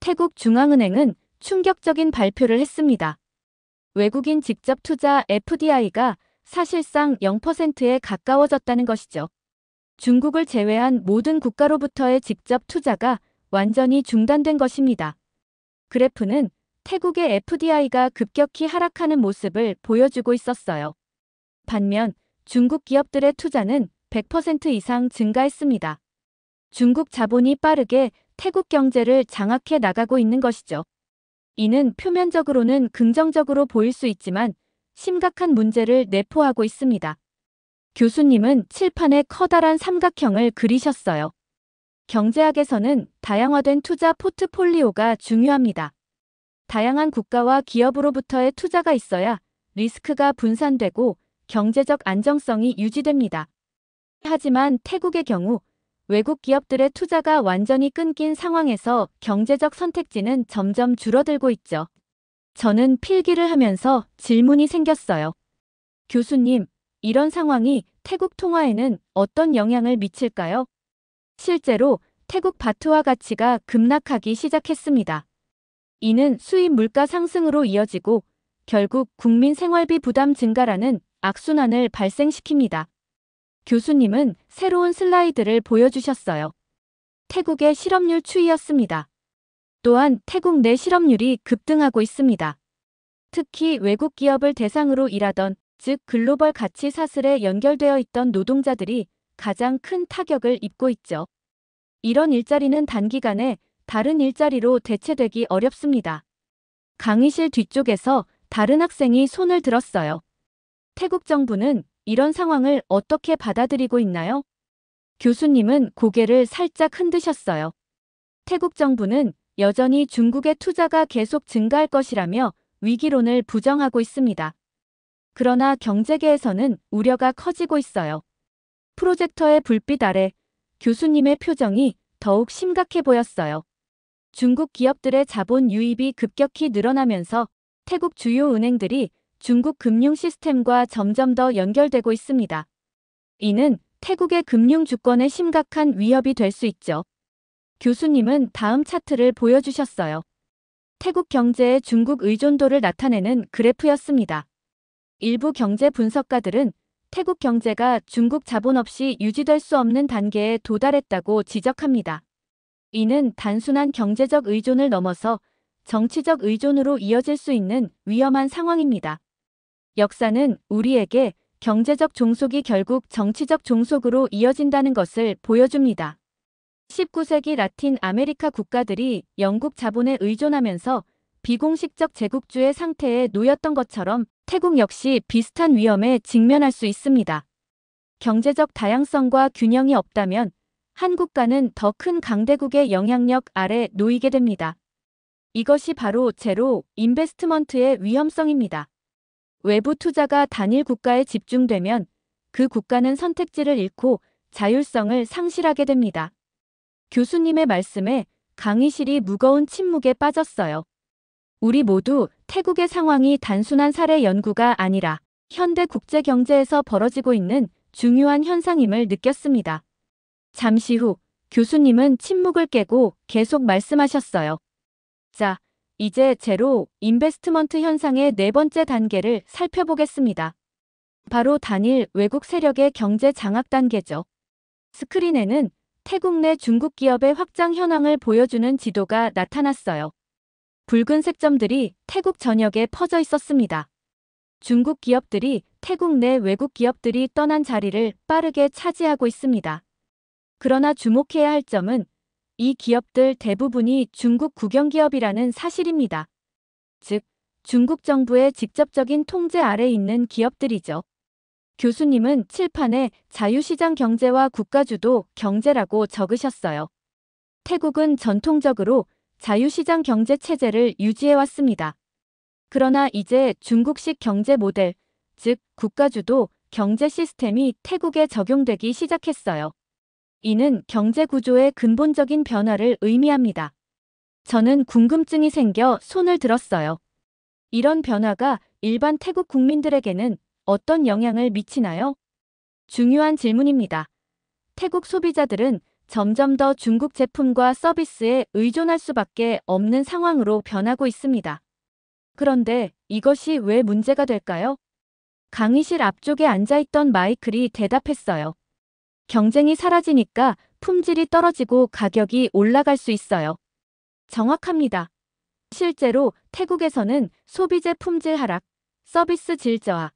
태국 중앙은행은 충격적인 발표를 했습니다. 외국인 직접 투자 FDI가 사실상 0%에 가까워졌다는 것이죠. 중국을 제외한 모든 국가로부터의 직접 투자가 완전히 중단된 것입니다. 그래프는 태국의 FDI가 급격히 하락하는 모습을 보여주고 있었어요. 반면 중국 기업들의 투자는 100% 이상 증가했습니다. 중국 자본이 빠르게 태국 경제를 장악해 나가고 있는 것이죠. 이는 표면적으로는 긍정적으로 보일 수 있지만 심각한 문제를 내포하고 있습니다. 교수님은 칠판에 커다란 삼각형을 그리셨어요. 경제학에서는 다양화된 투자 포트폴리오가 중요합니다. 다양한 국가와 기업으로부터의 투자가 있어야 리스크가 분산되고 경제적 안정성이 유지됩니다. 하지만 태국의 경우 외국 기업들의 투자가 완전히 끊긴 상황에서 경제적 선택지는 점점 줄어들고 있죠. 저는 필기를 하면서 질문이 생겼어요. 교수님, 이런 상황이 태국 통화에는 어떤 영향을 미칠까요? 실제로 태국 바트화 가치가 급락하기 시작했습니다. 이는 수입 물가 상승으로 이어지고 결국 국민 생활비 부담 증가라는 악순환을 발생시킵니다. 교수님은 새로운 슬라이드를 보여주셨어요. 태국의 실업률 추이였습니다. 또한 태국 내 실업률이 급등하고 있습니다. 특히 외국 기업을 대상으로 일하던, 즉 글로벌 가치 사슬에 연결되어 있던 노동자들이 가장 큰 타격을 입고 있죠. 이런 일자리는 단기간에 다른 일자리로 대체되기 어렵습니다. 강의실 뒤쪽에서 다른 학생이 손을 들었어요. 태국 정부는 이런 상황을 어떻게 받아들이고 있나요? 교수님은 고개를 살짝 흔드셨어요. 태국 정부는 여전히 중국의 투자가 계속 증가할 것이라며 위기론을 부정하고 있습니다. 그러나 경제계에서는 우려가 커지고 있어요. 프로젝터의 불빛 아래 교수님의 표정이 더욱 심각해 보였어요. 중국 기업들의 자본 유입이 급격히 늘어나면서 태국 주요 은행들이 중국 금융 시스템과 점점 더 연결되고 있습니다. 이는 태국의 금융 주권에 심각한 위협이 될 수 있죠. 교수님은 다음 차트를 보여주셨어요. 태국 경제의 중국 의존도를 나타내는 그래프였습니다. 일부 경제 분석가들은 태국 경제가 중국 자본 없이 유지될 수 없는 단계에 도달했다고 지적합니다. 이는 단순한 경제적 의존을 넘어서 정치적 의존으로 이어질 수 있는 위험한 상황입니다. 역사는 우리에게 경제적 종속이 결국 정치적 종속으로 이어진다는 것을 보여줍니다. 19세기 라틴 아메리카 국가들이 영국 자본에 의존하면서 비공식적 제국주의 상태에 놓였던 것처럼 태국 역시 비슷한 위험에 직면할 수 있습니다. 경제적 다양성과 균형이 없다면 한 국가는 더 큰 강대국의 영향력 아래 놓이게 됩니다. 이것이 바로 제로 인베스트먼트의 위험성입니다. 외부 투자가 단일 국가에 집중되면 그 국가는 선택지를 잃고 자율성을 상실하게 됩니다. 교수님의 말씀에 강의실이 무거운 침묵에 빠졌어요. 우리 모두 태국의 상황이 단순한 사례 연구가 아니라 현대 국제 경제에서 벌어지고 있는 중요한 현상임을 느꼈습니다. 잠시 후 교수님은 침묵을 깨고 계속 말씀하셨어요. 자, 이제 제로 인베스트먼트 현상의 네 번째 단계를 살펴보겠습니다. 바로 단일 외국 세력의 경제 장악 단계죠. 스크린에는 태국 내 중국 기업의 확장 현황을 보여주는 지도가 나타났어요. 붉은색 점들이 태국 전역에 퍼져 있었습니다. 중국 기업들이 태국 내 외국 기업들이 떠난 자리를 빠르게 차지하고 있습니다. 그러나 주목해야 할 점은 이 기업들 대부분이 중국 국영기업이라는 사실입니다. 즉, 중국 정부의 직접적인 통제 아래 있는 기업들이죠. 교수님은 칠판에 자유시장 경제와 국가주도 경제라고 적으셨어요. 태국은 전통적으로 자유시장 경제 체제를 유지해왔습니다. 그러나 이제 중국식 경제 모델, 즉 국가주도 경제 시스템이 태국에 적용되기 시작했어요. 이는 경제 구조의 근본적인 변화를 의미합니다. 저는 궁금증이 생겨 손을 들었어요. 이런 변화가 일반 태국 국민들에게는 어떤 영향을 미치나요? 중요한 질문입니다. 태국 소비자들은 점점 더 중국 제품과 서비스에 의존할 수밖에 없는 상황으로 변하고 있습니다. 그런데 이것이 왜 문제가 될까요? 강의실 앞쪽에 앉아있던 마이클이 대답했어요. 경쟁이 사라지니까 품질이 떨어지고 가격이 올라갈 수 있어요. 정확합니다. 실제로 태국에서는 소비재 품질 하락, 서비스 질 저하,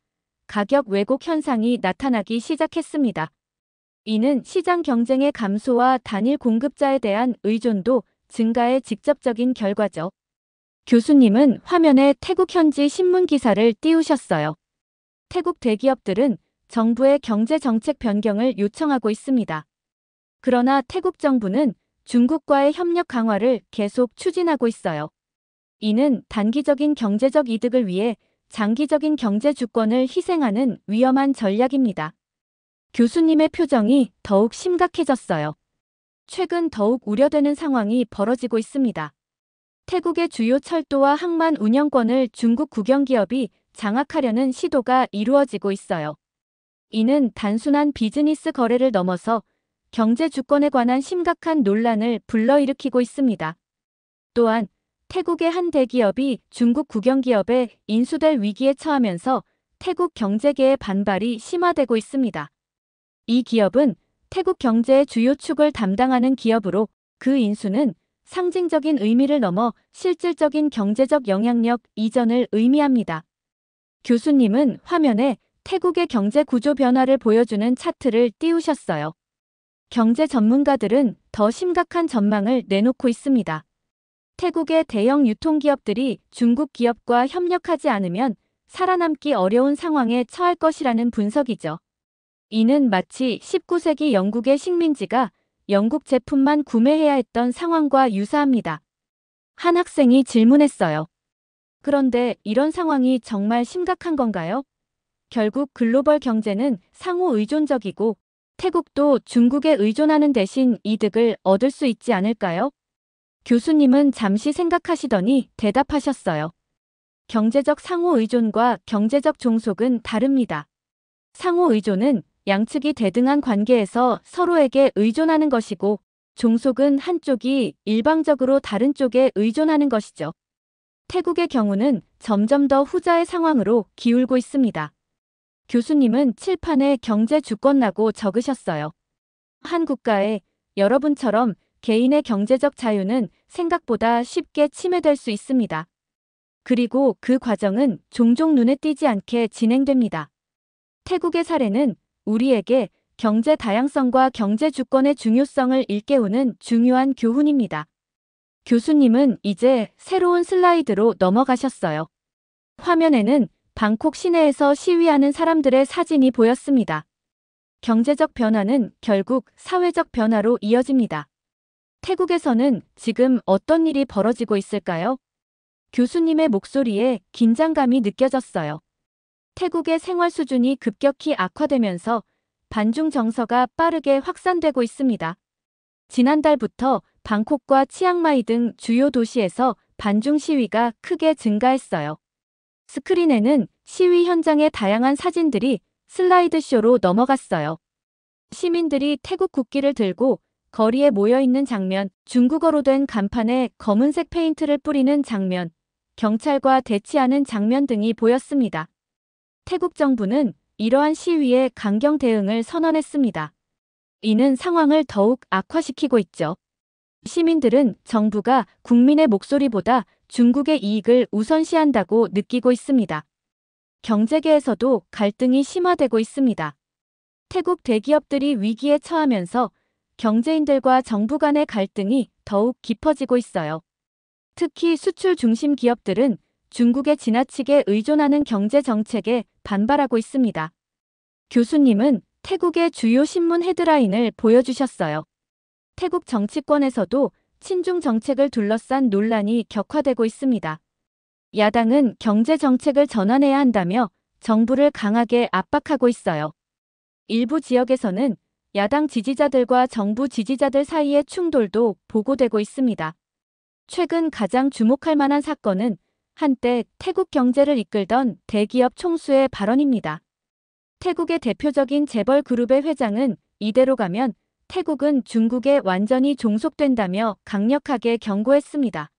가격 왜곡 현상이 나타나기 시작했습니다. 이는 시장 경쟁의 감소와 단일 공급자에 대한 의존도 증가의 직접적인 결과죠. 교수님은 화면에 태국 현지 신문 기사를 띄우셨어요. 태국 대기업들은 정부의 경제 정책 변경을 요청하고 있습니다. 그러나 태국 정부는 중국과의 협력 강화를 계속 추진하고 있어요. 이는 단기적인 경제적 이득을 위해 장기적인 경제 주권을 희생하는 위험한 전략입니다. 교수님의 표정이 더욱 심각해졌어요. 최근 더욱 우려되는 상황이 벌어지고 있습니다. 태국의 주요 철도와 항만 운영권을 중국 국영기업이 장악하려는 시도가 이루어지고 있어요. 이는 단순한 비즈니스 거래를 넘어서 경제 주권에 관한 심각한 논란을 불러일으키고 있습니다. 또한 태국의 한 대기업이 중국 국영기업에 인수될 위기에 처하면서 태국 경제계의 반발이 심화되고 있습니다. 이 기업은 태국 경제의 주요 축을 담당하는 기업으로 그 인수는 상징적인 의미를 넘어 실질적인 경제적 영향력 이전을 의미합니다. 교수님은 화면에 태국의 경제 구조 변화를 보여주는 차트를 띄우셨어요. 경제 전문가들은 더 심각한 전망을 내놓고 있습니다. 태국의 대형 유통기업들이 중국 기업과 협력하지 않으면 살아남기 어려운 상황에 처할 것이라는 분석이죠. 이는 마치 19세기 영국의 식민지가 영국 제품만 구매해야 했던 상황과 유사합니다. 한 학생이 질문했어요. 그런데 이런 상황이 정말 심각한 건가요? 결국 글로벌 경제는 상호 의존적이고 태국도 중국에 의존하는 대신 이득을 얻을 수 있지 않을까요? 교수님은 잠시 생각하시더니 대답하셨어요. 경제적 상호 의존과 경제적 종속은 다릅니다. 상호 의존은 양측이 대등한 관계에서 서로에게 의존하는 것이고 종속은 한쪽이 일방적으로 다른 쪽에 의존하는 것이죠. 태국의 경우는 점점 더 후자의 상황으로 기울고 있습니다. 교수님은 칠판에 경제 주권라고 적으셨어요. 한 국가에 여러분처럼 개인의 경제적 자유는 생각보다 쉽게 침해될 수 있습니다. 그리고 그 과정은 종종 눈에 띄지 않게 진행됩니다. 태국의 사례는 우리에게 경제 다양성과 경제 주권의 중요성을 일깨우는 중요한 교훈입니다. 교수님은 이제 새로운 슬라이드로 넘어가셨어요. 화면에는 방콕 시내에서 시위하는 사람들의 사진이 보였습니다. 경제적 변화는 결국 사회적 변화로 이어집니다. 태국에서는 지금 어떤 일이 벌어지고 있을까요? 교수님의 목소리에 긴장감이 느껴졌어요. 태국의 생활 수준이 급격히 악화되면서 반중 정서가 빠르게 확산되고 있습니다. 지난달부터 방콕과 치앙마이 등 주요 도시에서 반중 시위가 크게 증가했어요. 스크린에는 시위 현장의 다양한 사진들이 슬라이드쇼로 넘어갔어요. 시민들이 태국 국기를 들고 거리에 모여 있는 장면, 중국어로 된 간판에 검은색 페인트를 뿌리는 장면, 경찰과 대치하는 장면 등이 보였습니다. 태국 정부는 이러한 시위에 강경 대응을 선언했습니다. 이는 상황을 더욱 악화시키고 있죠. 시민들은 정부가 국민의 목소리보다 중국의 이익을 우선시한다고 느끼고 있습니다. 경제계에서도 갈등이 심화되고 있습니다. 태국 대기업들이 위기에 처하면서 경제인들과 정부 간의 갈등이 더욱 깊어지고 있어요. 특히 수출 중심 기업들은 중국에 지나치게 의존하는 경제 정책에 반발하고 있습니다. 교수님은 태국의 주요 신문 헤드라인을 보여주셨어요. 태국 정치권에서도 친중 정책을 둘러싼 논란이 격화되고 있습니다. 야당은 경제 정책을 전환해야 한다며 정부를 강하게 압박하고 있어요. 일부 지역에서는 야당 지지자들과 정부 지지자들 사이의 충돌도 보고되고 있습니다. 최근 가장 주목할 만한 사건은 한때 태국 경제를 이끌던 대기업 총수의 발언입니다. 태국의 대표적인 재벌 그룹의 회장은 이대로 가면 태국은 중국에 완전히 종속된다며 강력하게 경고했습니다.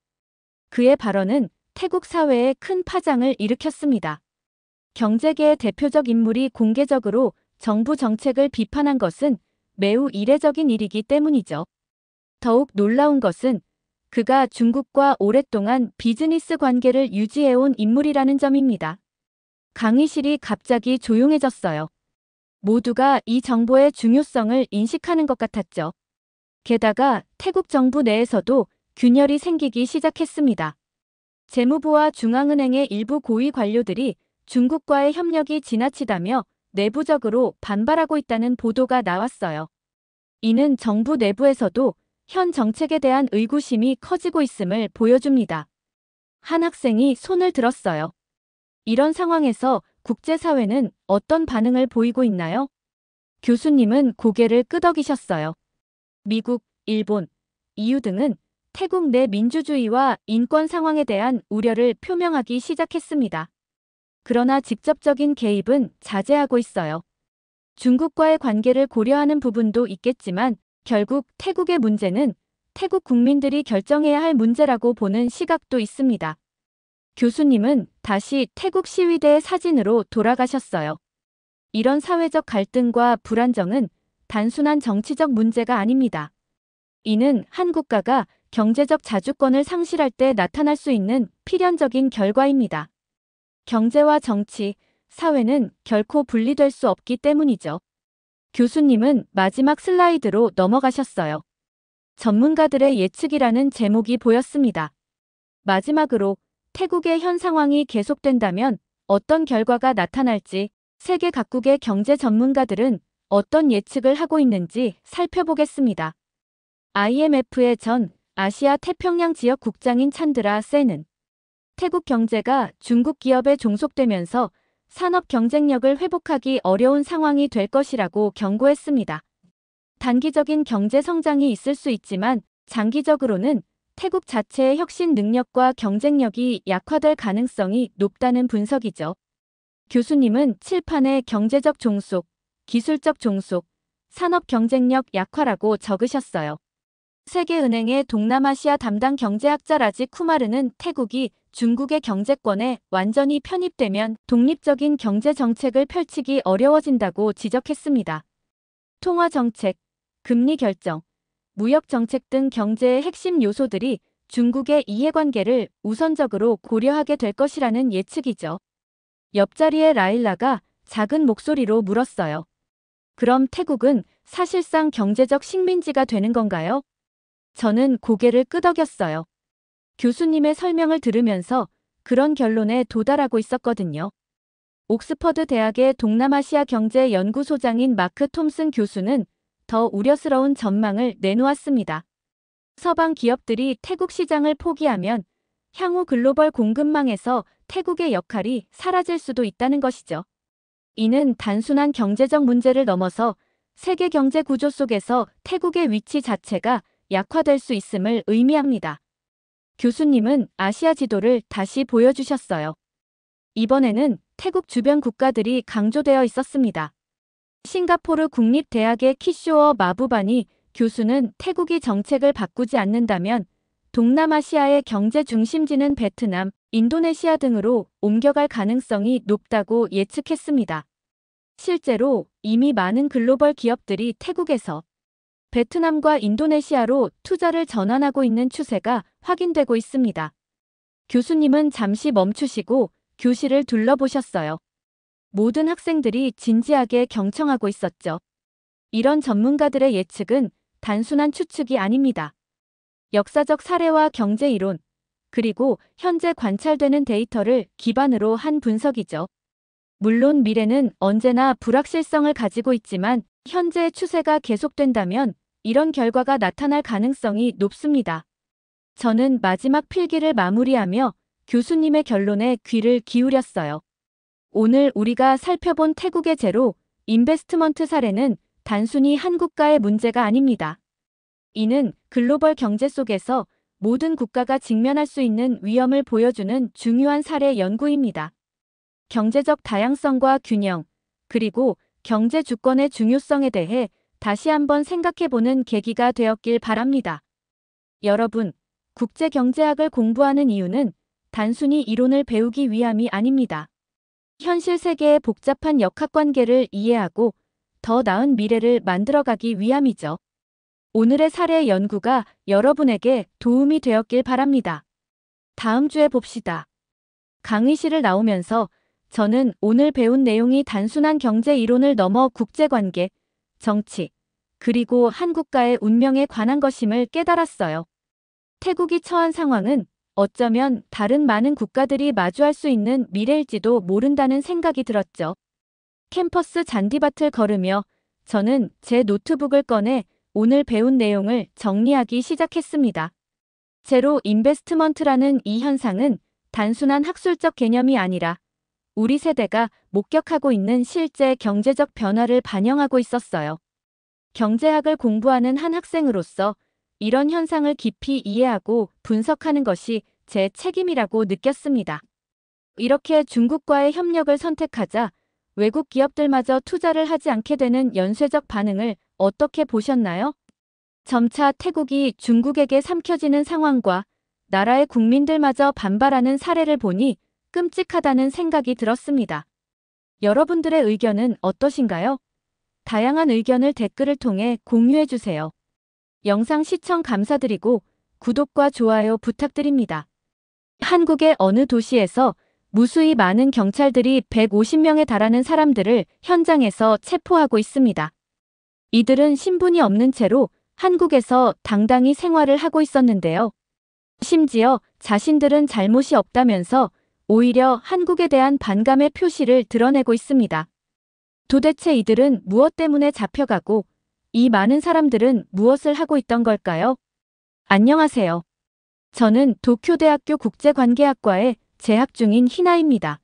그의 발언은 태국 사회에 큰 파장을 일으켰습니다. 경제계의 대표적 인물이 공개적으로 정부 정책을 비판한 것은 매우 이례적인 일이기 때문이죠. 더욱 놀라운 것은 그가 중국과 오랫동안 비즈니스 관계를 유지해온 인물이라는 점입니다. 강의실이 갑자기 조용해졌어요. 모두가 이 정보의 중요성을 인식하는 것 같았죠. 게다가 태국 정부 내에서도 균열이 생기기 시작했습니다. 재무부와 중앙은행의 일부 고위 관료들이 중국과의 협력이 지나치다며 내부적으로 반발하고 있다는 보도가 나왔어요. 이는 정부 내부에서도 현 정책에 대한 의구심이 커지고 있음을 보여줍니다. 한 학생이 손을 들었어요. 이런 상황에서 국제사회는 어떤 반응을 보이고 있나요? 교수님은 고개를 끄덕이셨어요. 미국, 일본, EU 등은 태국 내 민주주의와 인권 상황에 대한 우려를 표명하기 시작했습니다. 그러나 직접적인 개입은 자제하고 있어요. 중국과의 관계를 고려하는 부분도 있겠지만 결국 태국의 문제는 태국 국민들이 결정해야 할 문제라고 보는 시각도 있습니다. 교수님은 다시 태국 시위대의 사진으로 돌아가셨어요. 이런 사회적 갈등과 불안정은 단순한 정치적 문제가 아닙니다. 이는 한 국가가 경제적 자주권을 상실할 때 나타날 수 있는 필연적인 결과입니다. 경제와 정치, 사회는 결코 분리될 수 없기 때문이죠. 교수님은 마지막 슬라이드로 넘어가셨어요. 전문가들의 예측이라는 제목이 보였습니다. 마지막으로 태국의 현 상황이 계속된다면 어떤 결과가 나타날지 세계 각국의 경제 전문가들은 어떤 예측을 하고 있는지 살펴보겠습니다. IMF의 전 아시아 태평양 지역 국장인 찬드라 센은 태국 경제가 중국 기업에 종속되면서 산업 경쟁력을 회복하기 어려운 상황이 될 것이라고 경고했습니다. 단기적인 경제 성장이 있을 수 있지만 장기적으로는 태국 자체의 혁신 능력과 경쟁력이 약화될 가능성이 높다는 분석이죠. 교수님은 칠판에 경제적 종속, 기술적 종속, 산업 경쟁력 약화라고 적으셨어요. 세계은행의 동남아시아 담당 경제학자 라지 쿠마르는 태국이 중국의 경제권에 완전히 편입되면 독립적인 경제 정책을 펼치기 어려워진다고 지적했습니다. 통화 정책, 금리 결정, 무역 정책 등 경제의 핵심 요소들이 중국의 이해관계를 우선적으로 고려하게 될 것이라는 예측이죠. 옆자리의 라일라가 작은 목소리로 물었어요. 그럼 태국은 사실상 경제적 식민지가 되는 건가요? 저는 고개를 끄덕였어요. 교수님의 설명을 들으면서 그런 결론에 도달하고 있었거든요. 옥스퍼드 대학의 동남아시아 경제 연구소장인 마크 톰슨 교수는 더 우려스러운 전망을 내놓았습니다. 서방 기업들이 태국 시장을 포기하면 향후 글로벌 공급망에서 태국의 역할이 사라질 수도 있다는 것이죠. 이는 단순한 경제적 문제를 넘어서 세계 경제 구조 속에서 태국의 위치 자체가 약화될 수 있음을 의미합니다. 교수님은 아시아 지도를 다시 보여주셨어요. 이번에는 태국 주변 국가들이 강조되어 있었습니다. 싱가포르 국립대학의 키쇼어 마부바니 교수는 태국이 정책을 바꾸지 않는다면 동남아시아의 경제 중심지는 베트남, 인도네시아 등으로 옮겨갈 가능성이 높다고 예측했습니다. 실제로 이미 많은 글로벌 기업들이 태국에서 베트남과 인도네시아로 투자를 전환하고 있는 추세가 확인되고 있습니다. 교수님은 잠시 멈추시고 교실을 둘러보셨어요. 모든 학생들이 진지하게 경청하고 있었죠. 이런 전문가들의 예측은 단순한 추측이 아닙니다. 역사적 사례와 경제 이론, 그리고 현재 관찰되는 데이터를 기반으로 한 분석이죠. 물론 미래는 언제나 불확실성을 가지고 있지만 현재의 추세가 계속된다면 이런 결과가 나타날 가능성이 높습니다. 저는 마지막 필기를 마무리하며 교수님의 결론에 귀를 기울였어요. 오늘 우리가 살펴본 태국의 제로 인베스트먼트 사례는 단순히 한 국가의 문제가 아닙니다. 이는 글로벌 경제 속에서 모든 국가가 직면할 수 있는 위험을 보여주는 중요한 사례 연구입니다. 경제적 다양성과 균형, 그리고 경제 주권의 중요성에 대해 다시 한번 생각해보는 계기가 되었길 바랍니다. 여러분, 국제경제학을 공부하는 이유는 단순히 이론을 배우기 위함이 아닙니다. 현실 세계의 복잡한 역학관계를 이해하고 더 나은 미래를 만들어가기 위함이죠. 오늘의 사례 연구가 여러분에게 도움이 되었길 바랍니다. 다음 주에 봅시다. 강의실을 나오면서 저는 오늘 배운 내용이 단순한 경제 이론을 넘어 국제관계, 정치, 그리고 한 국가의 운명에 관한 것임을 깨달았어요. 태국이 처한 상황은 어쩌면 다른 많은 국가들이 마주할 수 있는 미래일지도 모른다는 생각이 들었죠. 캠퍼스 잔디밭을 걸으며 저는 제 노트북을 꺼내 오늘 배운 내용을 정리하기 시작했습니다. 제로 인베스트먼트라는 이 현상은 단순한 학술적 개념이 아니라 우리 세대가 목격하고 있는 실제 경제적 변화를 반영하고 있었어요. 경제학을 공부하는 한 학생으로서 이런 현상을 깊이 이해하고 분석하는 것이 제 책임이라고 느꼈습니다. 이렇게 중국과의 협력을 선택하자 외국 기업들마저 투자를 하지 않게 되는 연쇄적 반응을 어떻게 보셨나요? 점차 태국이 중국에게 삼켜지는 상황과 나라의 국민들마저 반발하는 사례를 보니 끔찍하다는 생각이 들었습니다. 여러분들의 의견은 어떠신가요? 다양한 의견을 댓글을 통해 공유해주세요. 영상 시청 감사드리고 구독과 좋아요 부탁드립니다. 한국의 어느 도시에서 무수히 많은 경찰들이 150명에 달하는 사람들을 현장에서 체포하고 있습니다. 이들은 신분이 없는 채로 한국에서 당당히 생활을 하고 있었는데요. 심지어 자신들은 잘못이 없다면서 오히려 한국에 대한 반감의 표시를 드러내고 있습니다. 도대체 이들은 무엇 때문에 잡혀가고 이 많은 사람들은 무엇을 하고 있던 걸까요? 안녕하세요. 저는 도쿄대학교 국제관계학과에 재학 중인 희나입니다.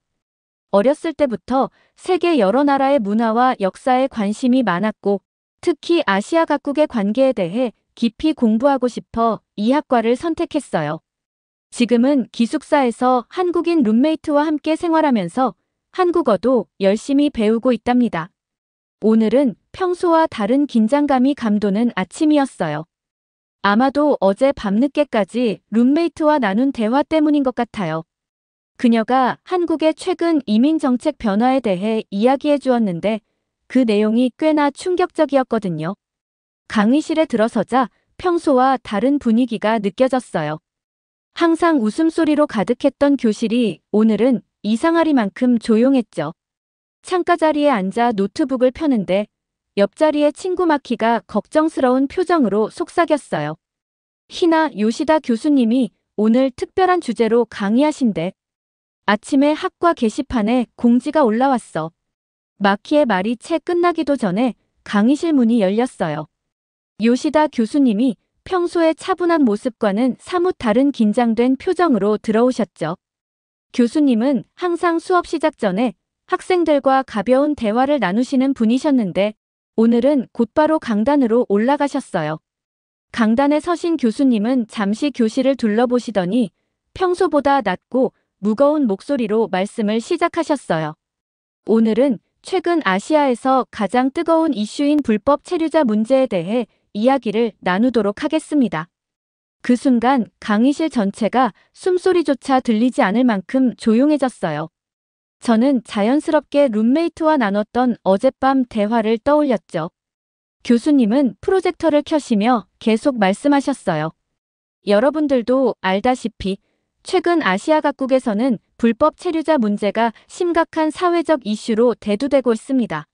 어렸을 때부터 세계 여러 나라의 문화와 역사에 관심이 많았고 특히 아시아 각국의 관계에 대해 깊이 공부하고 싶어 이 학과를 선택했어요. 지금은 기숙사에서 한국인 룸메이트와 함께 생활하면서 한국어도 열심히 배우고 있답니다. 오늘은 평소와 다른 긴장감이 감도는 아침이었어요. 아마도 어제 밤늦게까지 룸메이트와 나눈 대화 때문인 것 같아요. 그녀가 한국의 최근 이민 정책 변화에 대해 이야기해 주었는데 그 내용이 꽤나 충격적이었거든요. 강의실에 들어서자 평소와 다른 분위기가 느껴졌어요. 항상 웃음소리로 가득했던 교실이 오늘은 이상하리만큼 조용했죠. 창가 자리에 앉아 노트북을 펴는데 옆자리의 친구 마키가 걱정스러운 표정으로 속삭였어요. 희나 요시다 교수님이 오늘 특별한 주제로 강의하신대. 아침에 학과 게시판에 공지가 올라왔어. 마키의 말이 채 끝나기도 전에 강의실 문이 열렸어요. 요시다 교수님이 평소의 차분한 모습과는 사뭇 다른 긴장된 표정으로 들어오셨죠. 교수님은 항상 수업 시작 전에 학생들과 가벼운 대화를 나누시는 분이셨는데 오늘은 곧바로 강단으로 올라가셨어요. 강단에 서신 교수님은 잠시 교실을 둘러보시더니 평소보다 낮고 무거운 목소리로 말씀을 시작하셨어요. 오늘은 최근 아시아에서 가장 뜨거운 이슈인 불법 체류자 문제에 대해 이야기를 나누도록 하겠습니다. 그 순간 강의실 전체가 숨소리조차 들리지 않을 만큼 조용해졌어요. 저는 자연스럽게 룸메이트와 나눴던 어젯밤 대화를 떠올렸죠. 교수님은 프로젝터를 켜시며 계속 말씀하셨어요. 여러분들도 알다시피 최근 아시아 각국에서는 불법 체류자 문제가 심각한 사회적 이슈로 대두되고 있습니다.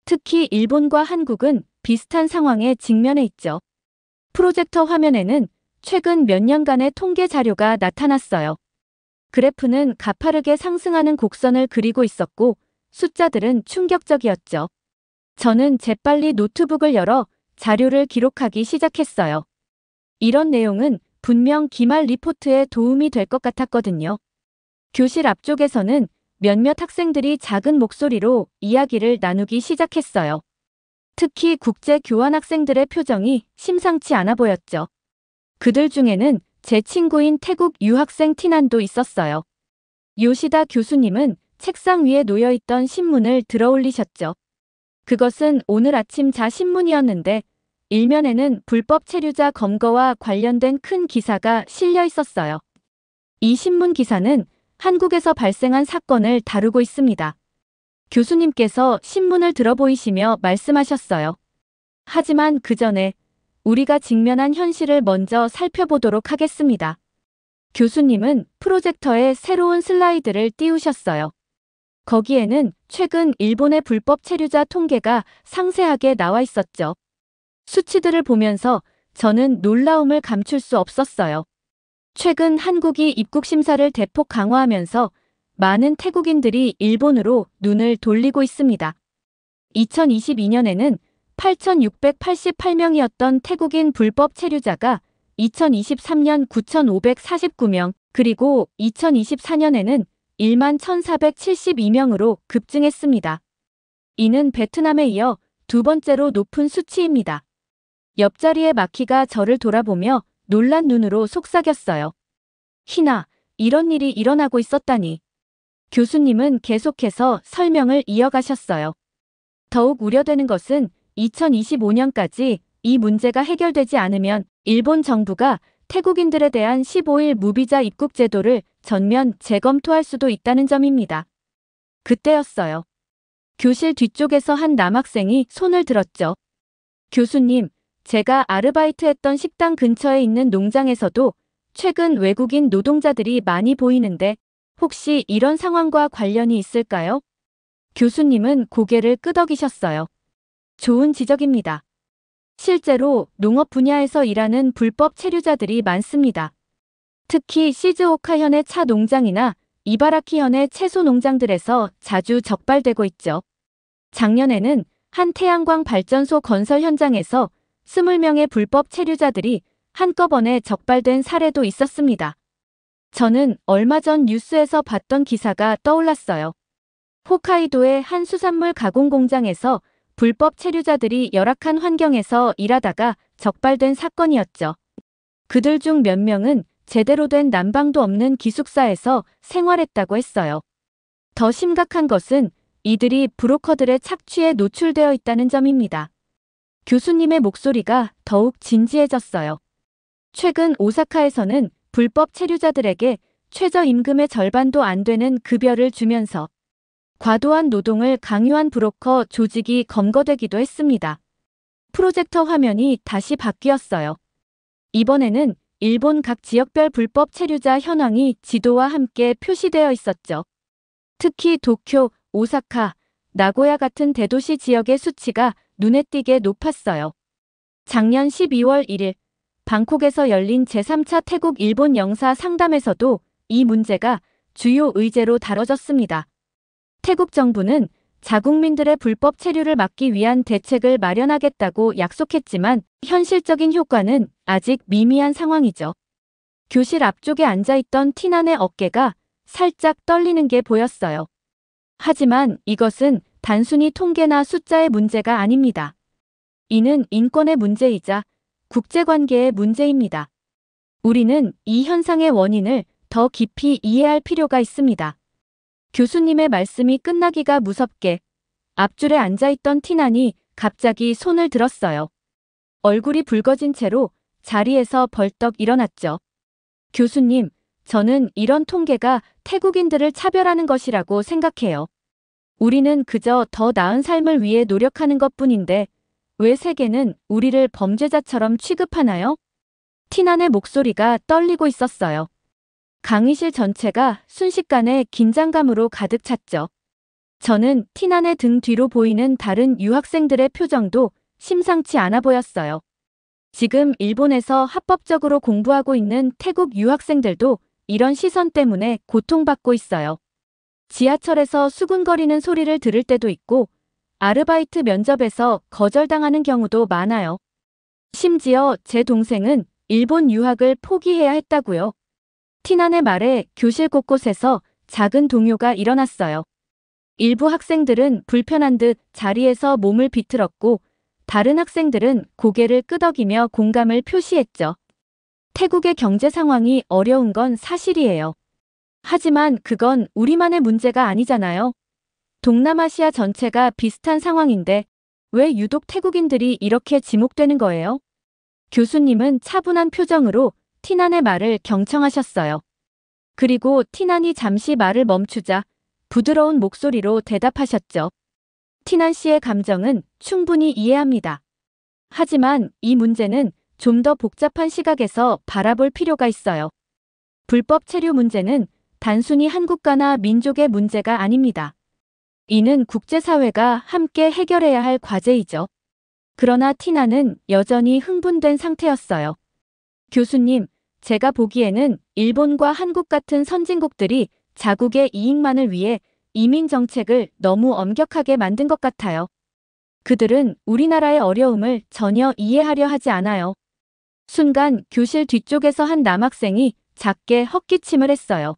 특히 일본과 한국은 비슷한 상황에 직면해 있죠. 프로젝터 화면에는 최근 몇 년간의 통계 자료가 나타났어요. 그래프는 가파르게 상승하는 곡선을 그리고 있었고 숫자들은 충격적이었죠. 저는 재빨리 노트북을 열어 자료를 기록하기 시작했어요. 이런 내용은 분명 기말 리포트에 도움이 될 것 같았거든요. 교실 앞쪽에서는 몇몇 학생들이 작은 목소리로 이야기를 나누기 시작했어요. 특히 국제 교환 학생들의 표정이 심상치 않아 보였죠. 그들 중에는 제 친구인 태국 유학생 티난도 있었어요. 요시다 교수님은 책상 위에 놓여있던 신문을 들어올리셨죠. 그것은 오늘 아침 자신문이었는데 일면에는 불법 체류자 검거와 관련된 큰 기사가 실려 있었어요. 이 신문 기사는 한국에서 발생한 사건을 다루고 있습니다. 교수님께서 신문을 들어보이시며 말씀하셨어요. 하지만 그 전에 우리가 직면한 현실을 먼저 살펴보도록 하겠습니다. 교수님은 프로젝터에 새로운 슬라이드를 띄우셨어요. 거기에는 최근 일본의 불법 체류자 통계가 상세하게 나와 있었죠. 수치들을 보면서 저는 놀라움을 감출 수 없었어요. 최근 한국이 입국 심사를 대폭 강화하면서 많은 태국인들이 일본으로 눈을 돌리고 있습니다. 2022년에는 8,688명이었던 태국인 불법 체류자가 2023년 9,549명, 그리고 2024년에는 1만 1,472명으로 급증했습니다. 이는 베트남에 이어 두 번째로 높은 수치입니다. 옆자리의 마키가 저를 돌아보며 놀란 눈으로 속삭였어요. 희나, 이런 일이 일어나고 있었다니. 교수님은 계속해서 설명을 이어가셨어요. 더욱 우려되는 것은 2025년까지 이 문제가 해결되지 않으면 일본 정부가 태국인들에 대한 15일 무비자 입국 제도를 전면 재검토할 수도 있다는 점입니다. 그때였어요. 교실 뒤쪽에서 한 남학생이 손을 들었죠. 교수님, 제가 아르바이트했던 식당 근처에 있는 농장에서도 최근 외국인 노동자들이 많이 보이는데 혹시 이런 상황과 관련이 있을까요? 교수님은 고개를 끄덕이셨어요. 좋은 지적입니다. 실제로 농업 분야에서 일하는 불법 체류자들이 많습니다. 특히 시즈오카현의 차 농장이나 이바라키현의 채소 농장들에서 자주 적발되고 있죠. 작년에는 한 태양광 발전소 건설 현장에서 20명의 불법 체류자들이 한꺼번에 적발된 사례도 있었습니다. 저는 얼마 전 뉴스에서 봤던 기사가 떠올랐어요. 홋카이도의 한 수산물 가공 공장에서 불법 체류자들이 열악한 환경에서 일하다가 적발된 사건이었죠. 그들 중 몇 명은 제대로 된 난방도 없는 기숙사에서 생활했다고 했어요. 더 심각한 것은 이들이 브로커들의 착취에 노출되어 있다는 점입니다. 교수님의 목소리가 더욱 진지해졌어요. 최근 오사카에서는 불법 체류자들에게 최저임금의 절반도 안 되는 급여를 주면서 과도한 노동을 강요한 브로커 조직이 검거되기도 했습니다. 프로젝터 화면이 다시 바뀌었어요. 이번에는 일본 각 지역별 불법 체류자 현황이 지도와 함께 표시되어 있었죠. 특히 도쿄, 오사카, 나고야 같은 대도시 지역의 수치가 눈에 띄게 높았어요. 작년 12월 1일 방콕에서 열린 제3차 태국-일본 영사 상담에서도 이 문제가 주요 의제로 다뤄졌습니다. 태국 정부는 자국민들의 불법 체류를 막기 위한 대책을 마련하겠다고 약속했지만 현실적인 효과는 아직 미미한 상황이죠. 교실 앞쪽에 앉아있던 티난의 어깨가 살짝 떨리는 게 보였어요. 하지만 이것은 단순히 통계나 숫자의 문제가 아닙니다. 이는 인권의 문제이자 국제관계의 문제입니다. 우리는 이 현상의 원인을 더 깊이 이해할 필요가 있습니다. 교수님의 말씀이 끝나기가 무섭게 앞줄에 앉아있던 티난이 갑자기 손을 들었어요. 얼굴이 붉어진 채로 자리에서 벌떡 일어났죠. 교수님, 저는 이런 통계가 태국인들을 차별하는 것이라고 생각해요. 우리는 그저 더 나은 삶을 위해 노력하는 것뿐인데 왜 세계는 우리를 범죄자처럼 취급하나요? 티난의 목소리가 떨리고 있었어요. 강의실 전체가 순식간에 긴장감으로 가득 찼죠. 저는 티난의 등 뒤로 보이는 다른 유학생들의 표정도 심상치 않아 보였어요. 지금 일본에서 합법적으로 공부하고 있는 태국 유학생들도 이런 시선 때문에 고통받고 있어요. 지하철에서 수군거리는 소리를 들을 때도 있고 아르바이트 면접에서 거절당하는 경우도 많아요. 심지어 제 동생은 일본 유학을 포기해야 했다고요. 티난의 말에 교실 곳곳에서 작은 동요가 일어났어요. 일부 학생들은 불편한 듯 자리에서 몸을 비틀었고 다른 학생들은 고개를 끄덕이며 공감을 표시했죠. 태국의 경제 상황이 어려운 건 사실이에요. 하지만 그건 우리만의 문제가 아니잖아요. 동남아시아 전체가 비슷한 상황인데 왜 유독 태국인들이 이렇게 지목되는 거예요? 교수님은 차분한 표정으로 티난의 말을 경청하셨어요. 그리고 티난이 잠시 말을 멈추자 부드러운 목소리로 대답하셨죠. 티난 씨의 감정은 충분히 이해합니다. 하지만 이 문제는 좀 더 복잡한 시각에서 바라볼 필요가 있어요. 불법 체류 문제는 단순히 한 국가나 민족의 문제가 아닙니다. 이는 국제사회가 함께 해결해야 할 과제이죠. 그러나 티나는 여전히 흥분된 상태였어요. 교수님, 제가 보기에는 일본과 한국 같은 선진국들이 자국의 이익만을 위해 이민 정책을 너무 엄격하게 만든 것 같아요. 그들은 우리나라의 어려움을 전혀 이해하려 하지 않아요. 순간 교실 뒤쪽에서 한 남학생이 작게 헛기침을 했어요.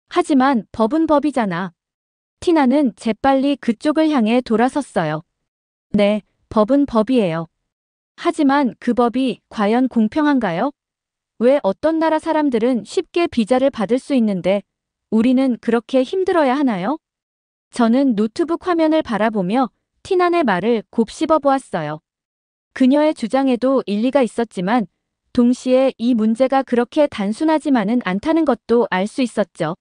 하지만 법은 법이잖아. 티나는 재빨리 그쪽을 향해 돌아섰어요. 네, 법은 법이에요. 하지만 그 법이 과연 공평한가요? 왜 어떤 나라 사람들은 쉽게 비자를 받을 수 있는데 우리는 그렇게 힘들어야 하나요? 저는 노트북 화면을 바라보며 티난의 말을 곱씹어 보았어요. 그녀의 주장에도 일리가 있었지만 동시에 이 문제가 그렇게 단순하지만은 않다는 것도 알 수 있었죠.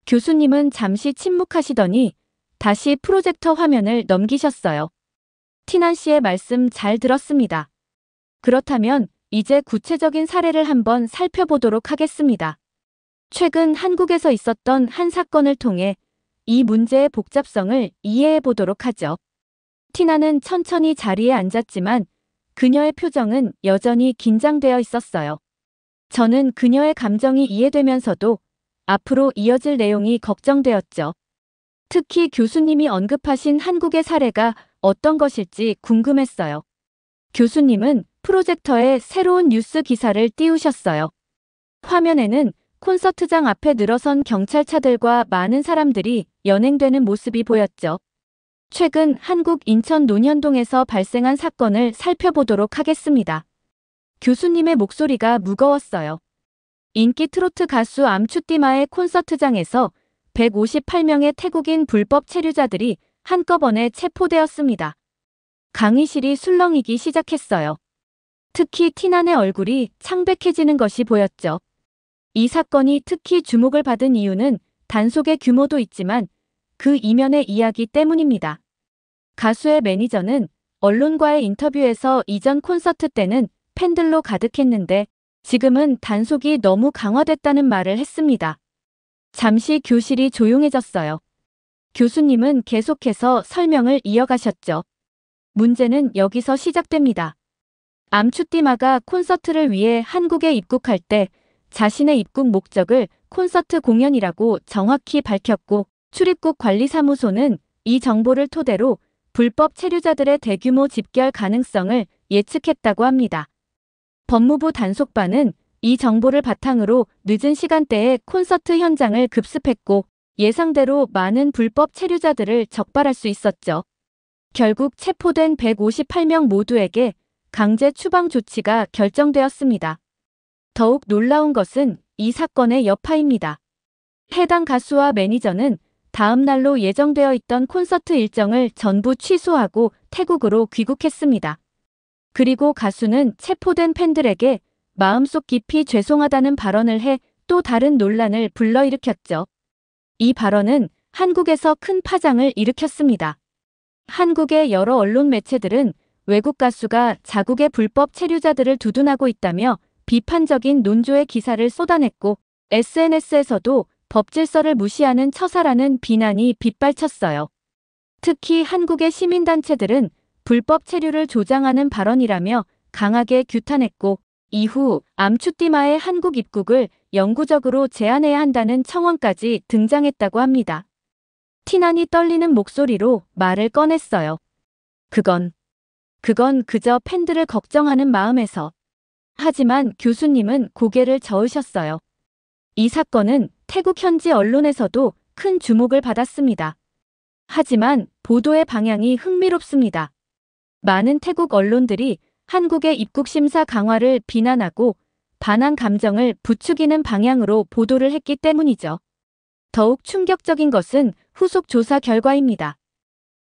교수님은 잠시 침묵하시더니 다시 프로젝터 화면을 넘기셨어요. 티난 씨의 말씀 잘 들었습니다. 그렇다면 이제 구체적인 사례를 한번 살펴보도록 하겠습니다. 최근 한국에서 있었던 한 사건을 통해 이 문제의 복잡성을 이해해 보도록 하죠. 티나는 천천히 자리에 앉았지만 그녀의 표정은 여전히 긴장되어 있었어요. 저는 그녀의 감정이 이해되면서도 앞으로 이어질 내용이 걱정되었죠. 특히 교수님이 언급하신 한국의 사례가 어떤 것일지 궁금했어요. 교수님은 프로젝터에 새로운 뉴스 기사를 띄우셨어요. 화면에는 콘서트장 앞에 늘어선 경찰차들과 많은 사람들이 연행되는 모습이 보였죠. 최근 한국 인천 논현동에서 발생한 사건을 살펴보도록 하겠습니다. 교수님의 목소리가 무거웠어요. 인기 트로트 가수 암추띠마의 콘서트장에서 158명의 태국인 불법 체류자들이 한꺼번에 체포되었습니다. 강의실이 술렁이기 시작했어요. 특히 티난의 얼굴이 창백해지는 것이 보였죠. 이 사건이 특히 주목을 받은 이유는 단속의 규모도 있지만 그 이면의 이야기 때문입니다. 가수의 매니저는 언론과의 인터뷰에서 이전 콘서트 때는 팬들로 가득했는데 지금은 단속이 너무 강화됐다는 말을 했습니다. 잠시 교실이 조용해졌어요. 교수님은 계속해서 설명을 이어가셨죠. 문제는 여기서 시작됩니다. 암추띠마가 콘서트를 위해 한국에 입국할 때 자신의 입국 목적을 콘서트 공연이라고 정확히 밝혔고 출입국 관리사무소는 이 정보를 토대로 불법 체류자들의 대규모 집결 가능성을 예측했다고 합니다. 법무부 단속반은 이 정보를 바탕으로 늦은 시간대에 콘서트 현장을 급습했고 예상대로 많은 불법 체류자들을 적발할 수 있었죠. 결국 체포된 158명 모두에게 강제 추방 조치가 결정되었습니다. 더욱 놀라운 것은 이 사건의 여파입니다. 해당 가수와 매니저는 다음 날로 예정되어 있던 콘서트 일정을 전부 취소하고 태국으로 귀국했습니다. 그리고 가수는 체포된 팬들에게 마음속 깊이 죄송하다는 발언을 해 또 다른 논란을 불러일으켰죠. 이 발언은 한국에서 큰 파장을 일으켰습니다. 한국의 여러 언론 매체들은 외국 가수가 자국의 불법 체류자들을 두둔하고 있다며 비판적인 논조의 기사를 쏟아냈고 SNS에서도 법질서를 무시하는 처사라는 비난이 빗발쳤어요. 특히 한국의 시민단체들은 불법 체류를 조장하는 발언이라며 강하게 규탄했고 이후 암추띠마의 한국 입국을 영구적으로 제한해야 한다는 청원까지 등장했다고 합니다. 티난이 떨리는 목소리로 말을 꺼냈어요. 그건 그저 팬들을 걱정하는 마음에서. 하지만 교수님은 고개를 저으셨어요. 이 사건은 태국 현지 언론에서도 큰 주목을 받았습니다. 하지만 보도의 방향이 흥미롭습니다. 많은 태국 언론들이 한국의 입국 심사 강화를 비난하고 반한 감정을 부추기는 방향으로 보도를 했기 때문이죠. 더욱 충격적인 것은 후속 조사 결과입니다.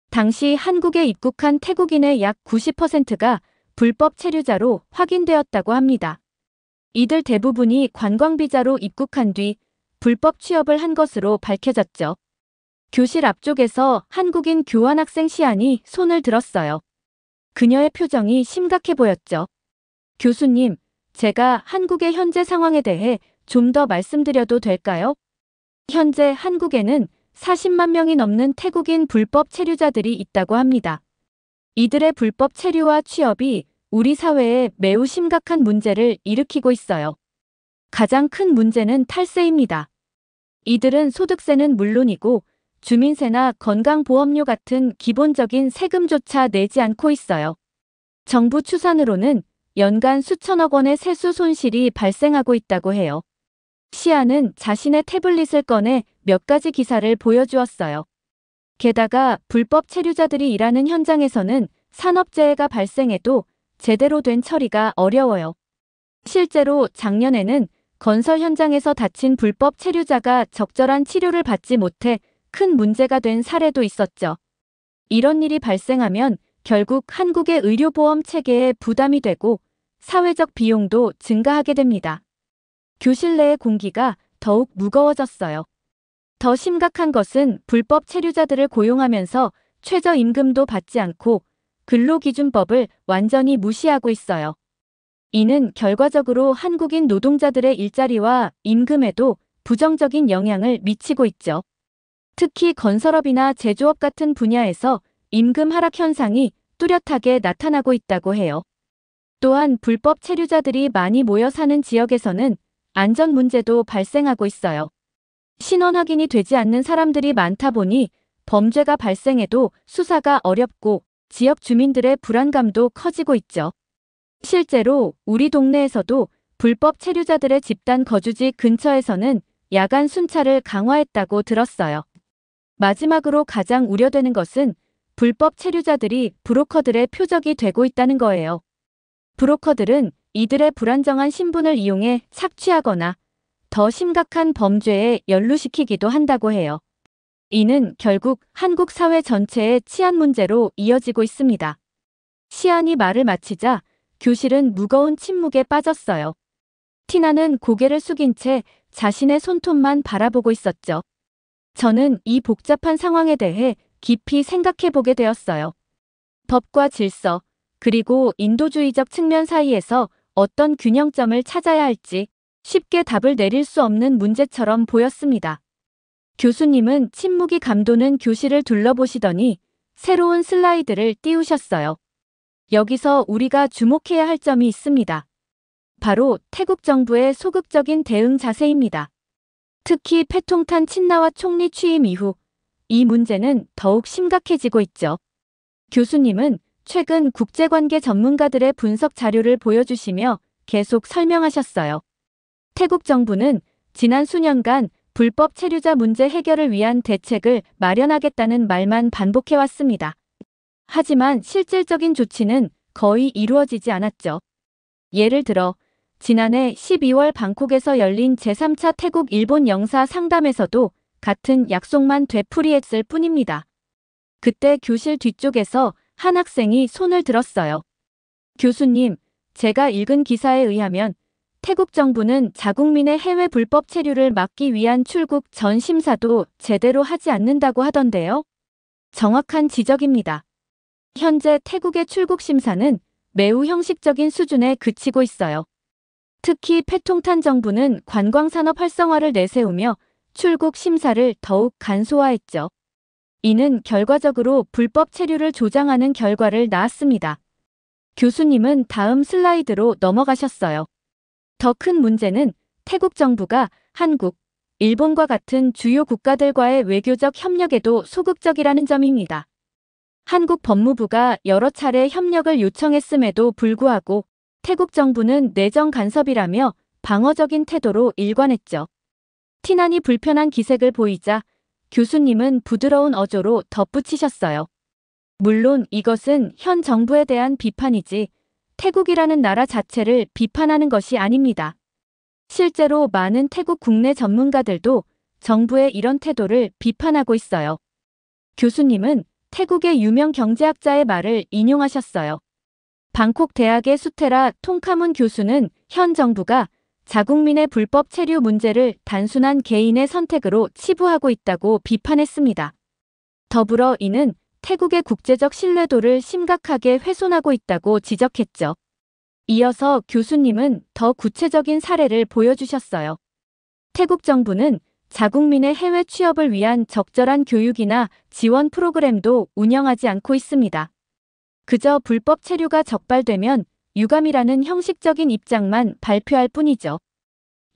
당시 한국에 입국한 태국인의 약 90%가 불법 체류자로 확인되었다고 합니다. 이들 대부분이 관광비자로 입국한 뒤 불법 취업을 한 것으로 밝혀졌죠. 교실 앞쪽에서 한국인 교환학생 시안이 손을 들었어요. 그녀의 표정이 심각해 보였죠. 교수님, 제가 한국의 현재 상황에 대해 좀 더 말씀드려도 될까요? 현재 한국에는 40만 명이 넘는 태국인 불법 체류자들이 있다고 합니다. 이들의 불법 체류와 취업이 우리 사회에 매우 심각한 문제를 일으키고 있어요. 가장 큰 문제는 탈세입니다. 이들은 소득세는 물론이고 주민세나 건강보험료 같은 기본적인 세금조차 내지 않고 있어요. 정부 추산으로는 연간 수천억 원의 세수 손실이 발생하고 있다고 해요. 시아는 자신의 태블릿을 꺼내 몇 가지 기사를 보여주었어요. 게다가 불법 체류자들이 일하는 현장에서는 산업재해가 발생해도 제대로 된 처리가 어려워요. 실제로 작년에는 건설 현장에서 다친 불법 체류자가 적절한 치료를 받지 못해 큰 문제가 된 사례도 있었죠. 이런 일이 발생하면 결국 한국의 의료보험 체계에 부담이 되고 사회적 비용도 증가하게 됩니다. 교실 내의 공기가 더욱 무거워졌어요. 더 심각한 것은 불법 체류자들을 고용하면서 최저임금도 받지 않고 근로기준법을 완전히 무시하고 있어요. 이는 결과적으로 한국인 노동자들의 일자리와 임금에도 부정적인 영향을 미치고 있죠. 특히 건설업이나 제조업 같은 분야에서 임금 하락 현상이 뚜렷하게 나타나고 있다고 해요. 또한 불법 체류자들이 많이 모여 사는 지역에서는 안전 문제도 발생하고 있어요. 신원 확인이 되지 않는 사람들이 많다 보니 범죄가 발생해도 수사가 어렵고 지역 주민들의 불안감도 커지고 있죠. 실제로 우리 동네에서도 불법 체류자들의 집단 거주지 근처에서는 야간 순찰을 강화했다고 들었어요. 마지막으로 가장 우려되는 것은 불법 체류자들이 브로커들의 표적이 되고 있다는 거예요. 브로커들은 이들의 불안정한 신분을 이용해 착취하거나 더 심각한 범죄에 연루시키기도 한다고 해요. 이는 결국 한국 사회 전체의 치안 문제로 이어지고 있습니다. 시안이 말을 마치자 교실은 무거운 침묵에 빠졌어요. 티나는 고개를 숙인 채 자신의 손톱만 바라보고 있었죠. 저는 이 복잡한 상황에 대해 깊이 생각해보게 되었어요. 법과 질서, 그리고 인도주의적 측면 사이에서 어떤 균형점을 찾아야 할지 쉽게 답을 내릴 수 없는 문제처럼 보였습니다. 교수님은 침묵이 감도는 교실을 둘러보시더니 새로운 슬라이드를 띄우셨어요. 여기서 우리가 주목해야 할 점이 있습니다. 바로 태국 정부의 소극적인 대응 자세입니다. 특히 패통탄 친나와 총리 취임 이후 이 문제는 더욱 심각해지고 있죠. 교수님은 최근 국제관계 전문가들의 분석 자료를 보여주시며 계속 설명하셨어요. 태국 정부는 지난 수년간 불법 체류자 문제 해결을 위한 대책을 마련하겠다는 말만 반복해왔습니다. 하지만 실질적인 조치는 거의 이루어지지 않았죠. 예를 들어 지난해 12월 방콕에서 열린 제3차 태국-일본 영사 상담에서도 같은 약속만 되풀이했을 뿐입니다. 그때 교실 뒤쪽에서 한 학생이 손을 들었어요. 교수님, 제가 읽은 기사에 의하면 태국 정부는 자국민의 해외 불법 체류를 막기 위한 출국 전 심사도 제대로 하지 않는다고 하던데요. 정확한 지적입니다. 현재 태국의 출국 심사는 매우 형식적인 수준에 그치고 있어요. 특히 패통탄 정부는 관광산업 활성화를 내세우며 출국 심사를 더욱 간소화했죠. 이는 결과적으로 불법 체류를 조장하는 결과를 낳았습니다. 교수님은 다음 슬라이드로 넘어가셨어요. 더 큰 문제는 태국 정부가 한국, 일본과 같은 주요 국가들과의 외교적 협력에도 소극적이라는 점입니다. 한국 법무부가 여러 차례 협력을 요청했음에도 불구하고 태국 정부는 내정 간섭이라며 방어적인 태도로 일관했죠. 티난이 불편한 기색을 보이자 교수님은 부드러운 어조로 덧붙이셨어요. 물론 이것은 현 정부에 대한 비판이지 태국이라는 나라 자체를 비판하는 것이 아닙니다. 실제로 많은 태국 국내 전문가들도 정부의 이런 태도를 비판하고 있어요. 교수님은 태국의 유명 경제학자의 말을 인용하셨어요. 방콕 대학의 수테라 통카문 교수는 현 정부가 자국민의 불법 체류 문제를 단순한 개인의 선택으로 치부하고 있다고 비판했습니다. 더불어 이는 태국의 국제적 신뢰도를 심각하게 훼손하고 있다고 지적했죠. 이어서 교수님은 더 구체적인 사례를 보여주셨어요. 태국 정부는 자국민의 해외 취업을 위한 적절한 교육이나 지원 프로그램도 운영하지 않고 있습니다. 그저 불법 체류가 적발되면 유감이라는 형식적인 입장만 발표할 뿐이죠.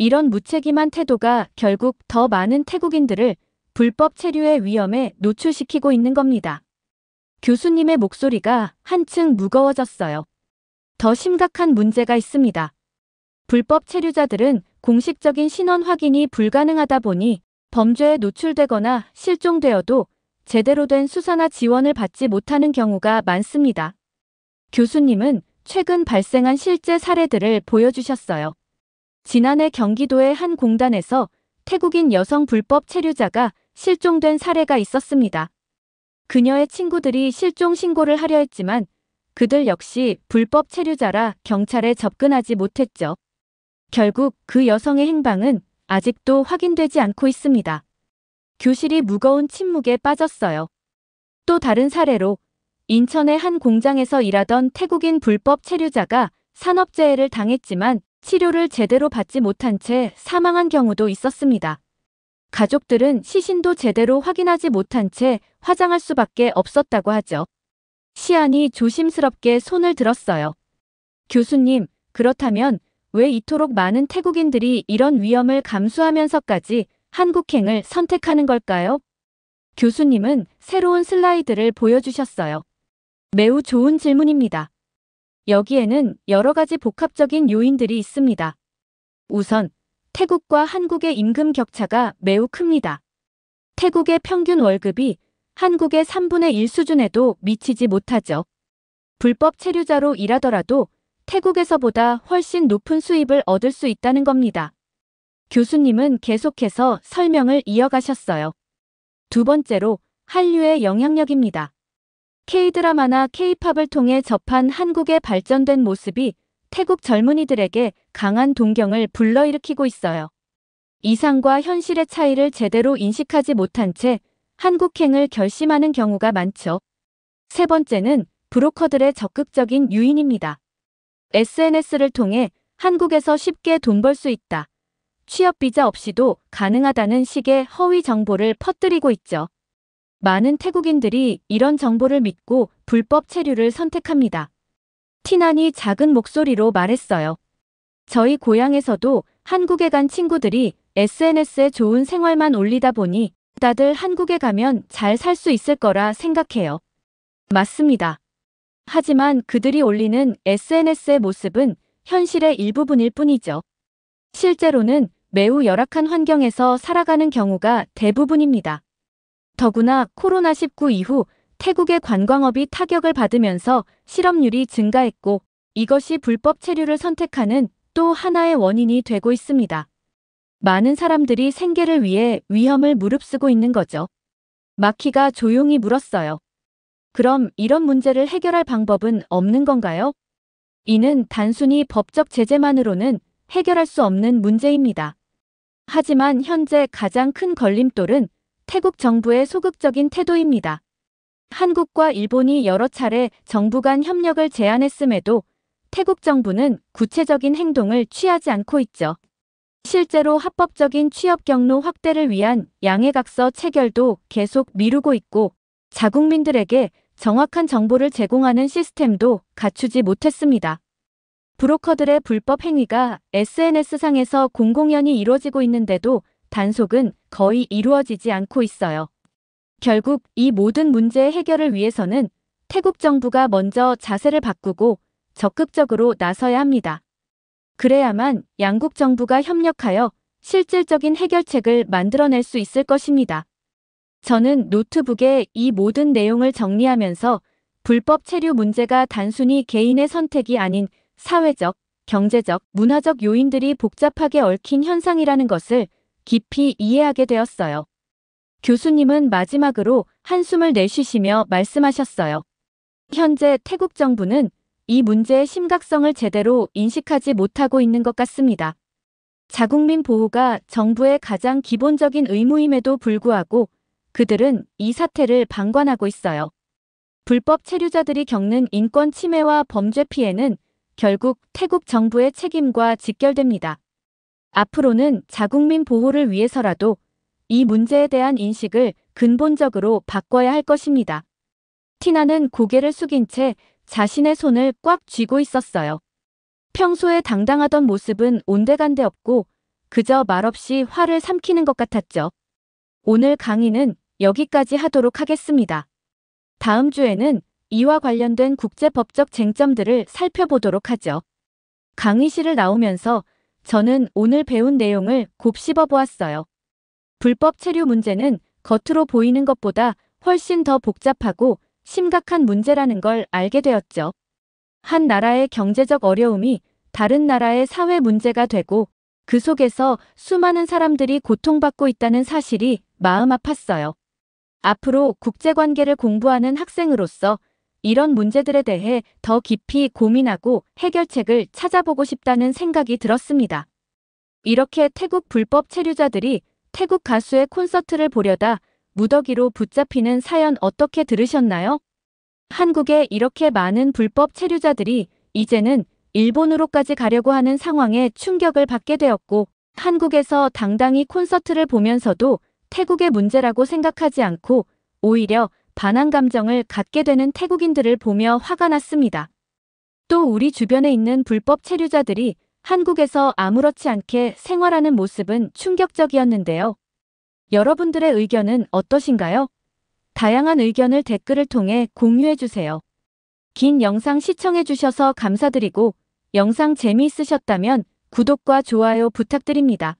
이런 무책임한 태도가 결국 더 많은 태국인들을 불법 체류의 위험에 노출시키고 있는 겁니다. 교수님의 목소리가 한층 무거워졌어요. 더 심각한 문제가 있습니다. 불법 체류자들은 공식적인 신원 확인이 불가능하다 보니 범죄에 노출되거나 실종되어도 제대로 된 수사나 지원을 받지 못하는 경우가 많습니다. 교수님은 최근 발생한 실제 사례들을 보여주셨어요. 지난해 경기도의 한 공단에서 태국인 여성 불법 체류자가 실종된 사례가 있었습니다. 그녀의 친구들이 실종 신고를 하려 했지만 그들 역시 불법 체류자라 경찰에 접근하지 못했죠. 결국 그 여성의 행방은 아직도 확인되지 않고 있습니다. 교실이 무거운 침묵에 빠졌어요. 또 다른 사례로 인천의 한 공장에서 일하던 태국인 불법 체류자가 산업재해를 당했지만 치료를 제대로 받지 못한 채 사망한 경우도 있었습니다. 가족들은 시신도 제대로 확인하지 못한 채 화장할 수밖에 없었다고 하죠. 시안이 조심스럽게 손을 들었어요. 교수님, 그렇다면 왜 이토록 많은 태국인들이 이런 위험을 감수하면서까지 한국행을 선택하는 걸까요? 교수님은 새로운 슬라이드를 보여주셨어요. 매우 좋은 질문입니다. 여기에는 여러 가지 복합적인 요인들이 있습니다. 우선, 태국과 한국의 임금 격차가 매우 큽니다. 태국의 평균 월급이 한국의 3분의 1 수준에도 미치지 못하죠. 불법 체류자로 일하더라도 태국에서보다 훨씬 높은 수입을 얻을 수 있다는 겁니다. 교수님은 계속해서 설명을 이어가셨어요. 두 번째로, 한류의 영향력입니다. K-드라마나 K-팝을 통해 접한 한국의 발전된 모습이 태국 젊은이들에게 강한 동경을 불러일으키고 있어요. 이상과 현실의 차이를 제대로 인식하지 못한 채 한국행을 결심하는 경우가 많죠. 세 번째는 브로커들의 적극적인 유인입니다. SNS를 통해 한국에서 쉽게 돈 벌 수 있다. 취업 비자 없이도 가능하다는 식의 허위 정보를 퍼뜨리고 있죠. 많은 태국인들이 이런 정보를 믿고 불법 체류를 선택합니다. 티난이 작은 목소리로 말했어요. 저희 고향에서도 한국에 간 친구들이 SNS에 좋은 생활만 올리다 보니 다들 한국에 가면 잘 살 수 있을 거라 생각해요. 맞습니다. 하지만 그들이 올리는 SNS의 모습은 현실의 일부분일 뿐이죠. 실제로는 매우 열악한 환경에서 살아가는 경우가 대부분입니다. 더구나 코로나19 이후 태국의 관광업이 타격을 받으면서 실업률이 증가했고 이것이 불법 체류를 선택하는 또 하나의 원인이 되고 있습니다. 많은 사람들이 생계를 위해 위험을 무릅쓰고 있는 거죠. 마키가 조용히 물었어요. 그럼 이런 문제를 해결할 방법은 없는 건가요? 이는 단순히 법적 제재만으로는 해결할 수 없는 문제입니다. 하지만 현재 가장 큰 걸림돌은 태국 정부의 소극적인 태도입니다. 한국과 일본이 여러 차례 정부 간 협력을 제안했음에도 태국 정부는 구체적인 행동을 취하지 않고 있죠. 실제로 합법적인 취업 경로 확대를 위한 양해각서 체결도 계속 미루고 있고 자국민들에게 정확한 정보를 제공하는 시스템도 갖추지 못했습니다. 브로커들의 불법 행위가 SNS상에서 공공연히 이루어지고 있는데도 단속은 거의 이루어지지 않고 있어요. 결국 이 모든 문제의 해결을 위해서는 태국 정부가 먼저 자세를 바꾸고 적극적으로 나서야 합니다. 그래야만 양국 정부가 협력하여 실질적인 해결책을 만들어낼 수 있을 것입니다. 저는 노트북에 이 모든 내용을 정리하면서 불법 체류 문제가 단순히 개인의 선택이 아닌 사회적, 경제적, 문화적 요인들이 복잡하게 얽힌 현상이라는 것을 깊이 이해하게 되었어요. 교수님은 마지막으로 한숨을 내쉬시며 말씀하셨어요. 현재 태국 정부는 이 문제의 심각성을 제대로 인식하지 못하고 있는 것 같습니다. 자국민 보호가 정부의 가장 기본적인 의무임에도 불구하고 그들은 이 사태를 방관하고 있어요. 불법 체류자들이 겪는 인권 침해와 범죄 피해는 결국 태국 정부의 책임과 직결됩니다. 앞으로는 자국민 보호를 위해서라도 이 문제에 대한 인식을 근본적으로 바꿔야 할 것입니다. 티나는 고개를 숙인 채 자신의 손을 꽉 쥐고 있었어요. 평소에 당당하던 모습은 온데간데 없고 그저 말없이 화를 삼키는 것 같았죠. 오늘 강의는 여기까지 하도록 하겠습니다. 다음 주에는 이와 관련된 국제법적 쟁점들을 살펴보도록 하죠. 강의실을 나오면서 저는 오늘 배운 내용을 곱씹어 보았어요. 불법 체류 문제는 겉으로 보이는 것보다 훨씬 더 복잡하고 심각한 문제라는 걸 알게 되었죠. 한 나라의 경제적 어려움이 다른 나라의 사회 문제가 되고 그 속에서 수많은 사람들이 고통받고 있다는 사실이 마음 아팠어요. 앞으로 국제관계를 공부하는 학생으로서 이런 문제들에 대해 더 깊이 고민하고 해결책을 찾아보고 싶다는 생각이 들었습니다. 이렇게 태국 불법 체류자들이 태국 가수의 콘서트를 보려다 무더기로 붙잡히는 사연 어떻게 들으셨나요? 한국에 이렇게 많은 불법 체류자들이 이제는 일본으로까지 가려고 하는 상황에 충격을 받게 되었고, 한국에서 당당히 콘서트를 보면서도 태국의 문제라고 생각하지 않고 오히려 반한 감정을 갖게 되는 태국인들을 보며 화가 났습니다. 또 우리 주변에 있는 불법 체류자들이 한국에서 아무렇지 않게 생활하는 모습은 충격적이었는데요. 여러분들의 의견은 어떠신가요? 다양한 의견을 댓글을 통해 공유해주세요. 긴 영상 시청해주셔서 감사드리고 영상 재미있으셨다면 구독과 좋아요 부탁드립니다.